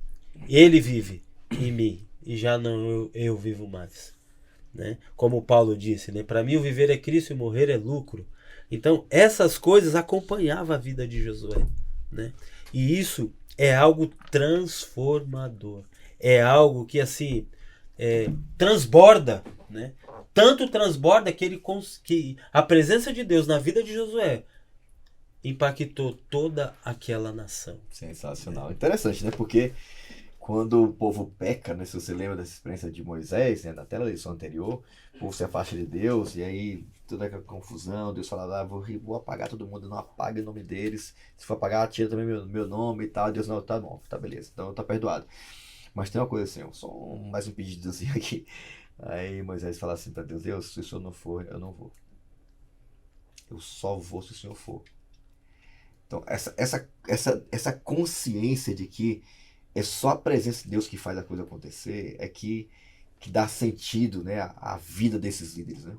Ele vive em mim e já não eu vivo mais. Né? Como Paulo disse, né? Para mim o viver é Cristo e morrer é lucro. Então essas coisas acompanhavam a vida de Josué, né? E isso é algo transformador, é algo que assim transborda, né? Tanto transborda que que a presença de Deus na vida de Josué impactou toda aquela nação. Sensacional, interessante, né? Porque quando o povo peca, né? Se você lembra dessa experiência de Moisés, né? Até na lição anterior, o povo se afasta de Deus, e aí toda aquela confusão, Deus fala, vou apagar todo mundo, não apague o nome deles, se for apagar, tira também meu nome e tal. Deus, não, tá bom, tá beleza, então tá perdoado. Mas tem uma coisa assim, só mais um pedidozinho aqui. Aí Moisés fala assim para Deus, se o Senhor não for, eu não vou. Eu só vou se o Senhor for. Então essa consciência de que é só a presença de Deus que faz a coisa acontecer, é que dá sentido, né, à vida desses líderes, né?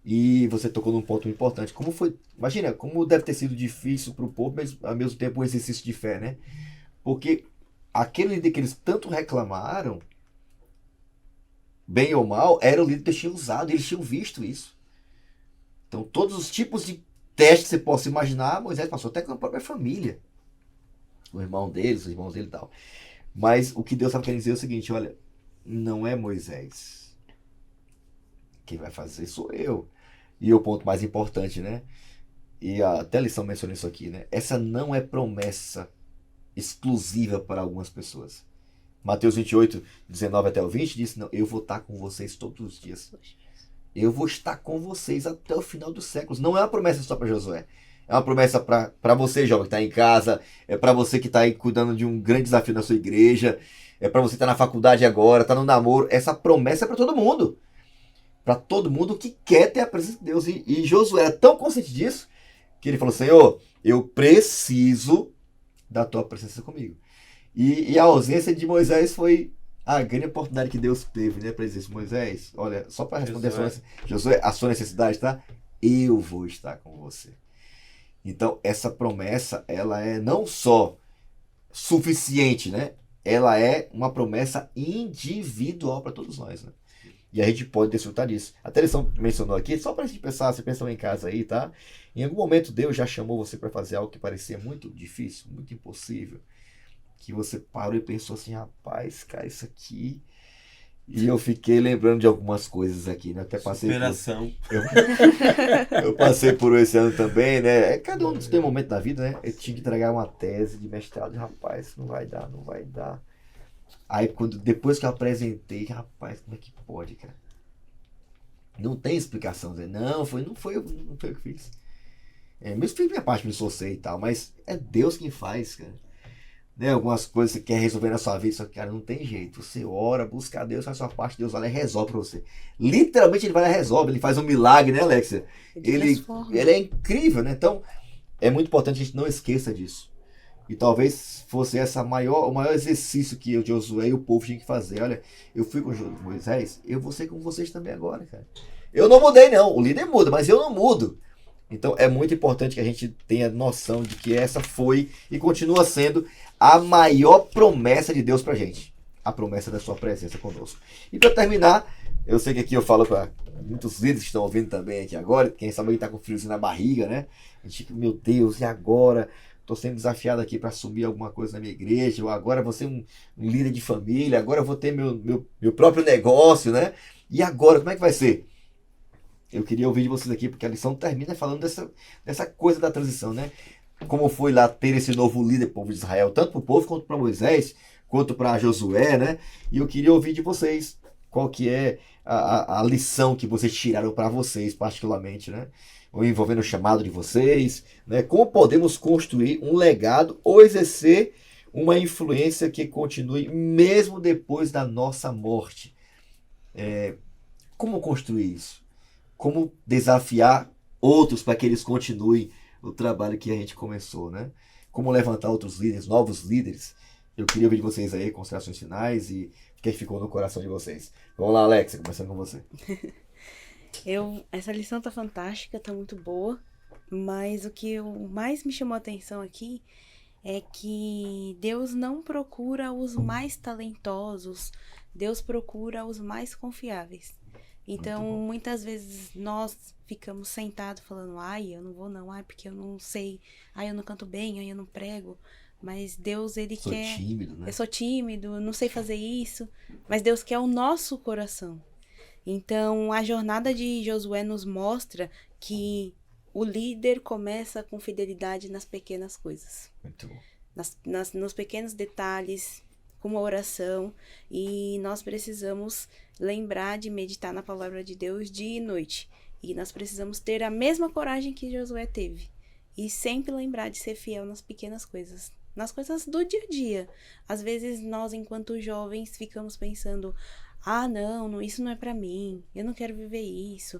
E você tocou num ponto importante. Como foi, imagina, como deve ter sido difícil para o povo, mas ao mesmo tempo um exercício de fé, né? Porque aquele líder que eles tanto reclamaram, bem ou mal, era o líder que eles tinham usado, eles tinham visto isso. Então todos os tipos de testes que você possa imaginar, Moisés passou até com a própria família. O irmão deles, os irmãos dele e tal. Mas o que Deus estava querendo dizer é o seguinte, olha, não é Moisés. Quem vai fazer sou eu. E o ponto mais importante, né? E até a lição menciona isso aqui, né? Essa não é promessa exclusiva para algumas pessoas. Mateus 28, 19 até o 20 diz, não, eu vou estar com vocês todos os dias. Eu vou estar com vocês até o final dos séculos. Não é uma promessa só para Josué. É uma promessa para você, jovem, que está em casa. É para você que está aí cuidando de um grande desafio na sua igreja. É para você que está na faculdade agora, está no namoro. Essa promessa é para todo mundo. Para todo mundo que quer ter a presença de Deus. E Josué era tão consciente disso que ele falou, Senhor, eu preciso da tua presença comigo. E a ausência de Moisés foi a grande oportunidade que Deus teve, né? Para dizer, Moisés, olha, só para responder Josué, a sua necessidade, tá? Eu vou estar com você. Então, essa promessa, ela é não só suficiente, né? Ela é uma promessa individual para todos nós, né? E a gente pode desfrutar disso. A lição mencionou aqui, só para a gente pensar, você pensou em casa aí, tá? Em algum momento Deus já chamou você para fazer algo que parecia muito difícil, muito impossível. Que você parou e pensou assim, rapaz, cara, isso aqui... E eu fiquei lembrando de algumas coisas aqui, né? Até passei Superação. Eu passei por esse ano também, né? Cada um tem um momento da vida, né? Eu tinha que entregar uma tese de mestrado, rapaz, não vai dar. Aí depois que eu apresentei, rapaz, como é que pode, cara? Não tem explicação, né? Não foi eu que fiz. Mesmo fiz minha parte, me esforcei e tal, mas é Deus quem faz, cara. Né, algumas coisas que você quer resolver na sua vida, só que, cara, não tem jeito. Você ora, busca a Deus, faz a sua parte, Deus vai lá e resolve pra você. Literalmente ele vai lá e resolve, ele faz um milagre, né, Alexia? Ele é incrível, né? Então, é muito importante que a gente não esqueça disso. E talvez fosse o maior exercício que o Josué e o povo tinham que fazer. Olha, eu fui com Moisés, eu vou ser com vocês também agora, cara. Eu não mudei, não. O líder muda, mas eu não mudo. Então é muito importante que a gente tenha noção de que essa foi e continua sendo a maior promessa de Deus pra gente. A promessa da sua presença conosco. E para terminar, eu sei que aqui eu falo para muitos líderes que estão ouvindo também aqui agora, quem sabe ele tá com friozinho na barriga, né? A gente, meu Deus, e agora? Estou sendo desafiado aqui para assumir alguma coisa na minha igreja, ou agora vou ser um líder de família, agora eu vou ter meu próprio negócio, né? E agora, como é que vai ser? Eu queria ouvir de vocês aqui, porque a lição termina falando dessa coisa da transição, né? Como foi lá ter esse novo líder, povo de Israel, tanto para o povo quanto para Moisés, quanto para Josué, né? E eu queria ouvir de vocês qual que é a lição que vocês tiraram para vocês, particularmente, né? Ou envolvendo o chamado de vocês, né? Como podemos construir um legado ou exercer uma influência que continue mesmo depois da nossa morte? Como construir isso? Como desafiar outros para que eles continuem o trabalho que a gente começou, né? Como levantar outros líderes, novos líderes? Eu queria ouvir de vocês aí, considerações finais e o que ficou no coração de vocês. Vamos lá, Alexa, começando com você. Essa lição tá fantástica, tá muito boa, mas o que mais me chamou a atenção aqui é que Deus não procura os mais talentosos, Deus procura os mais confiáveis. Então, muitas vezes nós ficamos sentados falando, ai, eu não vou não, ai, porque eu não sei, ai, eu não canto bem, ai, eu não prego. Mas Deus, Ele quer... Tímido, né? Eu sou tímido, não sei fazer isso. Mas Deus quer o nosso coração. Então, a jornada de Josué nos mostra que o líder começa com fidelidade nas pequenas coisas. Muito bom. Nos pequenos detalhes, com uma oração. E nós precisamos lembrar de meditar na palavra de Deus dia e noite. E nós precisamos ter a mesma coragem que Josué teve. E sempre lembrar de ser fiel nas pequenas coisas. Nas coisas do dia a dia. Às vezes nós, enquanto jovens, ficamos pensando, não, isso não é pra mim, eu não quero viver isso.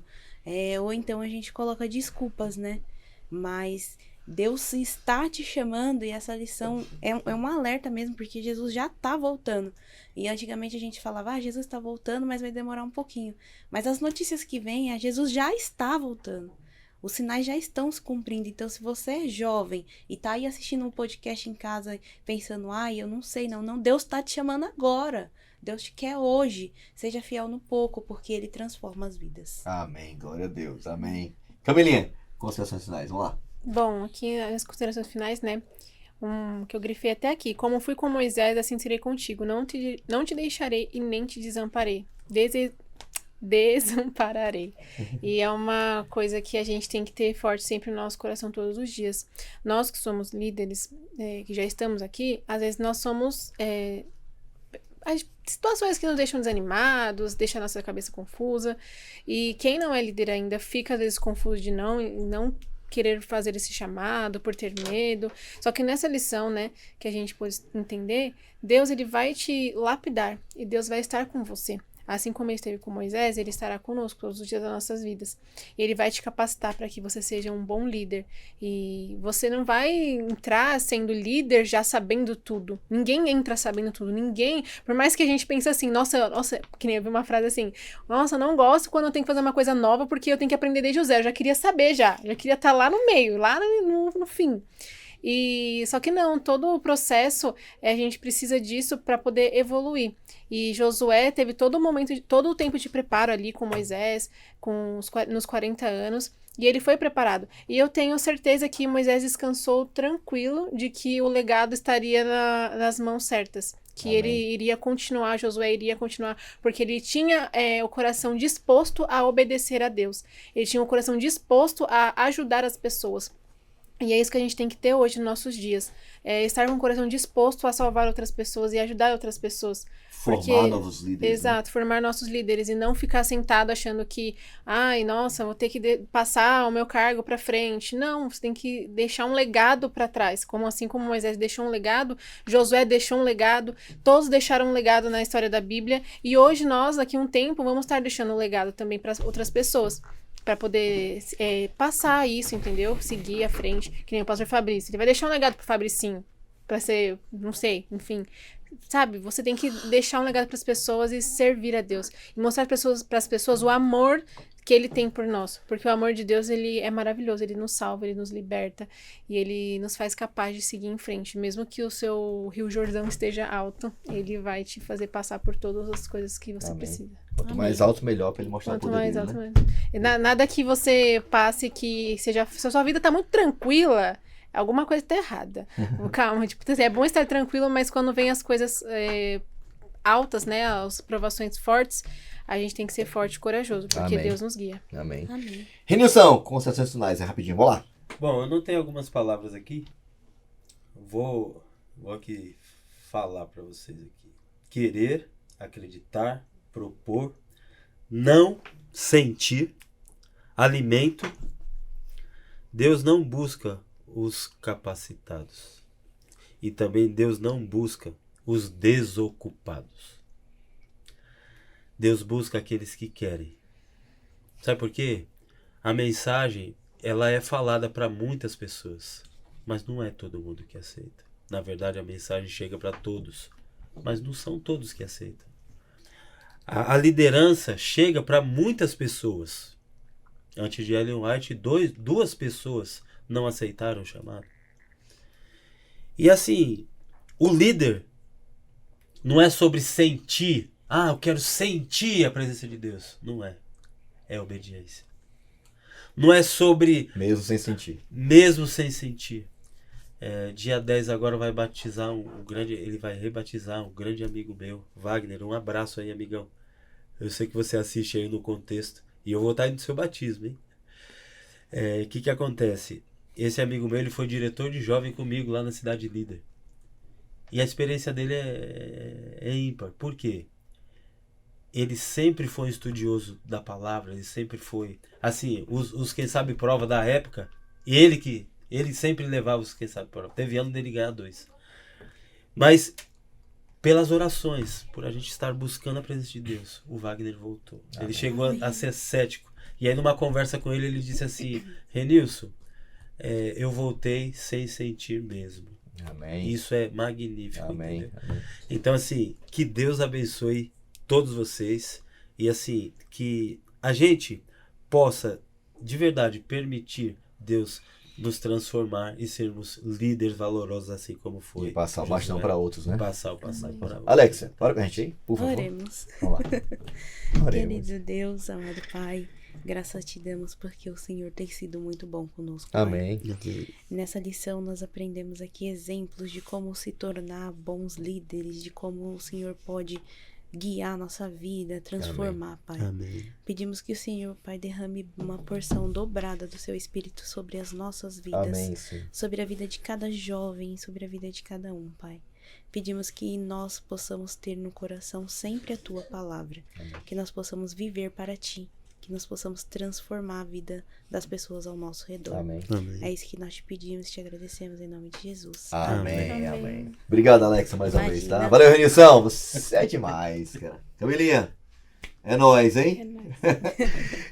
Ou então a gente coloca desculpas, né? Mas Deus está te chamando e essa lição é um alerta mesmo, porque Jesus já tá voltando. E antigamente a gente falava, Jesus está voltando, mas vai demorar um pouquinho. Mas as notícias que vêm, Jesus já está voltando. Os sinais já estão se cumprindo. Então, se você é jovem e tá aí assistindo um podcast em casa pensando, eu não sei, não, Deus tá te chamando agora. Deus te quer hoje. Seja fiel no pouco, porque Ele transforma as vidas. Amém, glória a Deus, amém. Camilinha, considerações finais, vamos lá. Bom, aqui as considerações finais, né? Que eu grifei até aqui. Como fui com Moisés, assim serei contigo. Não te deixarei e nem te desamparei. Desampararei. E é uma coisa que a gente tem que ter forte sempre no nosso coração todos os dias. Nós que somos líderes, que já estamos aqui, às vezes nós somos as situações que nos deixam desanimados, deixam a nossa cabeça confusa, e quem não é líder ainda fica às vezes confuso de não querer fazer esse chamado, por ter medo. Só que nessa lição, né, que a gente pode entender, Deus, Ele vai te lapidar, e Deus vai estar com você. Assim como Ele esteve com Moisés, Ele estará conosco todos os dias das nossas vidas. E Ele vai te capacitar para que você seja um bom líder. E você não vai entrar sendo líder já sabendo tudo. Ninguém entra sabendo tudo. Ninguém, por mais que a gente pense assim, nossa, que nem eu vi uma frase assim, nossa, não gosto quando eu tenho que fazer uma coisa nova porque eu tenho que aprender desde o zero. Eu já queria saber já queria estar lá no meio, lá no fim. E só que não, todo o processo, a gente precisa disso para poder evoluir. E Josué teve todo o tempo de preparo ali com Moisés, nos 40 anos, e ele foi preparado. E eu tenho certeza que Moisés descansou tranquilo de que o legado estaria nas mãos certas. Que Amém. Ele iria continuar, Josué iria continuar, porque ele tinha o coração disposto a obedecer a Deus. Ele tinha o coração disposto a ajudar as pessoas. E é isso que a gente tem que ter hoje nos nossos dias. Estar com o coração disposto a salvar outras pessoas e ajudar outras pessoas. Formar novos líderes. Exato, né? Formar nossos líderes e não ficar sentado achando que, nossa, vou ter que passar o meu cargo para frente. Não, você tem que deixar um legado para trás. Assim como Moisés deixou um legado, Josué deixou um legado, todos deixaram um legado na história da Bíblia. E hoje nós, daqui a um tempo, vamos estar deixando um legado também para outras pessoas. Para poder passar isso, entendeu? Seguir à frente, que nem o pastor Fabrício. Ele vai deixar um legado pro Fabricinho, pra ser, não sei, enfim. Sabe, você tem que deixar um legado pras pessoas e servir a Deus. E mostrar pras pessoas o amor que ele tem por nós. Porque o amor de Deus, ele é maravilhoso. Ele nos salva, ele nos liberta. E ele nos faz capaz de seguir em frente. Mesmo que o seu Rio Jordão esteja alto, ele vai te fazer passar por todas as coisas que você precisa. Quanto mais alto, melhor, pra ele mostrar Quanto o poder mais dele, alto, né? mais. E nada que você passe que seja... Se a sua vida tá muito tranquila, alguma coisa tá errada. Calma, tipo, é bom estar tranquilo, mas quando vem as coisas altas, né, as provações fortes, a gente tem que ser forte e corajoso, porque Amém. Deus nos guia. Amém. Amém. Renilson, considerações finais, é rapidinho, vamos lá. Bom, eu não tenho algumas palavras aqui. Vou aqui falar para vocês aqui. Querer, acreditar, propor, não sentir, alimento. Deus não busca os capacitados. E também Deus não busca os desocupados. Deus busca aqueles que querem. Sabe por quê? A mensagem, ela é falada para muitas pessoas, mas não é todo mundo que aceita. Na verdade, a mensagem chega para todos, mas não são todos que aceitam. A liderança chega para muitas pessoas. Antes de Ellen White, duas pessoas não aceitaram o chamado. E assim, o líder não é sobre sentir. Ah, eu quero sentir a presença de Deus. Não é. É obediência. Não é sobre... Mesmo sem sentir. Mesmo sem sentir. Dia 10 agora vai batizar ele vai rebatizar um grande amigo meu, Wagner. Um abraço aí, amigão. Eu sei que você assiste aí no contexto. E eu vou estar aí no seu batismo, hein? O que acontece? Esse amigo meu, ele foi diretor de jovem comigo lá na Cidade Líder. E a experiência dele é ímpar. Por quê? Ele sempre foi um estudioso da palavra, ele sempre foi... Assim, os quem sabe prova da época, ele sempre levava os quem sabe prova. Teve ano dele ganhar 2. Mas, pelas orações, por a gente estar buscando a presença de Deus, o Wagner voltou. Amém. Ele chegou a ser cético. E aí, numa conversa com ele, ele disse assim, Renilson, eu voltei sem sentir mesmo. Amém. Isso é magnífico. Amém. Entendeu? Amém. Então, assim, que Deus abençoe todos vocês e, assim, que a gente possa, de verdade, permitir Deus nos transformar e sermos líderes valorosos, assim como foi. E passar o Josué. bastão para outros, né? Passar o bastão para outros. Alexa, para com a gente aí, por favor. Oremos. Vamos lá. Oremos. Querido Deus, amado Pai, graças te damos porque o Senhor tem sido muito bom conosco, Pai. Amém. Nessa lição nós aprendemos aqui exemplos de como se tornar bons líderes, de como o Senhor pode guiar a nossa vida, transformar, Pai. Amém. Pedimos que o Senhor, Pai, derrame uma porção dobrada do seu Espírito sobre as nossas vidas, Amém, sim. sobre a vida de cada jovem, sobre a vida de cada um, Pai. Pedimos que nós possamos ter no coração sempre a Tua palavra, que nós possamos viver para Ti, que nós possamos transformar a vida das pessoas ao nosso redor. Amém. É isso que nós te pedimos e te agradecemos em nome de Jesus. Amém. Amém. Amém. Obrigado, Alexa, mais uma vez, tá? Imagina. Valeu, Renilson. Você é demais, cara. Camilinha, é nóis, hein? É nóis.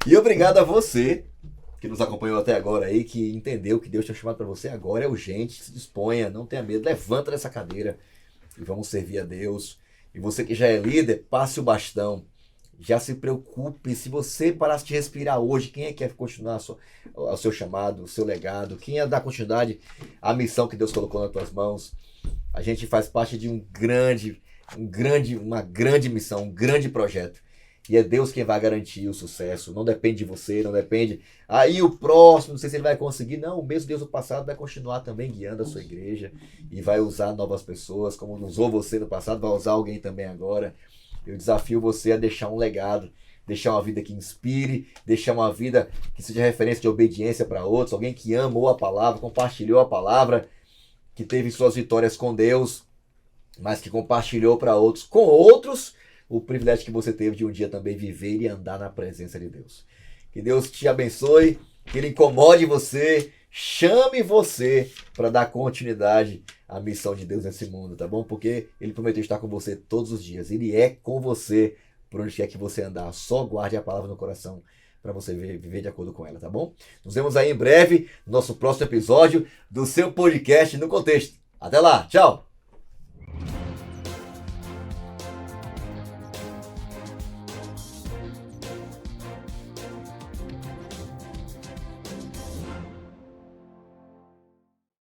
E obrigado a você que nos acompanhou até agora aí, que entendeu que Deus tinha chamado para você agora. É urgente, se disponha, não tenha medo, levanta dessa cadeira e vamos servir a Deus. E você que já é líder, passe o bastão. Já se preocupe, se você parasse de respirar hoje, quem é que quer continuar o seu chamado, o seu legado? Quem é dar continuidade à missão que Deus colocou nas tuas mãos? A gente faz parte de uma grande missão, um grande projeto. E é Deus quem vai garantir o sucesso. Não depende de você, não depende... Aí o próximo, não sei se ele vai conseguir. Não, o mesmo Deus do passado vai continuar também guiando a sua igreja. E vai usar novas pessoas, como usou você no passado, vai usar alguém também agora. Eu desafio você a deixar um legado, deixar uma vida que inspire, deixar uma vida que seja referência de obediência para outros, alguém que amou a palavra, compartilhou a palavra, que teve suas vitórias com Deus, mas que compartilhou para outros, com outros, o privilégio que você teve de um dia também viver e andar na presença de Deus. Que Deus te abençoe, que Ele incomode você, chame você para dar continuidade à missão de Deus nesse mundo, tá bom? Porque Ele prometeu estar com você todos os dias. Ele é com você por onde quer que você andar. Só guarde a palavra no coração para você viver de acordo com ela, tá bom? Nos vemos aí em breve no nosso próximo episódio do seu podcast No Contexto. Até lá, tchau!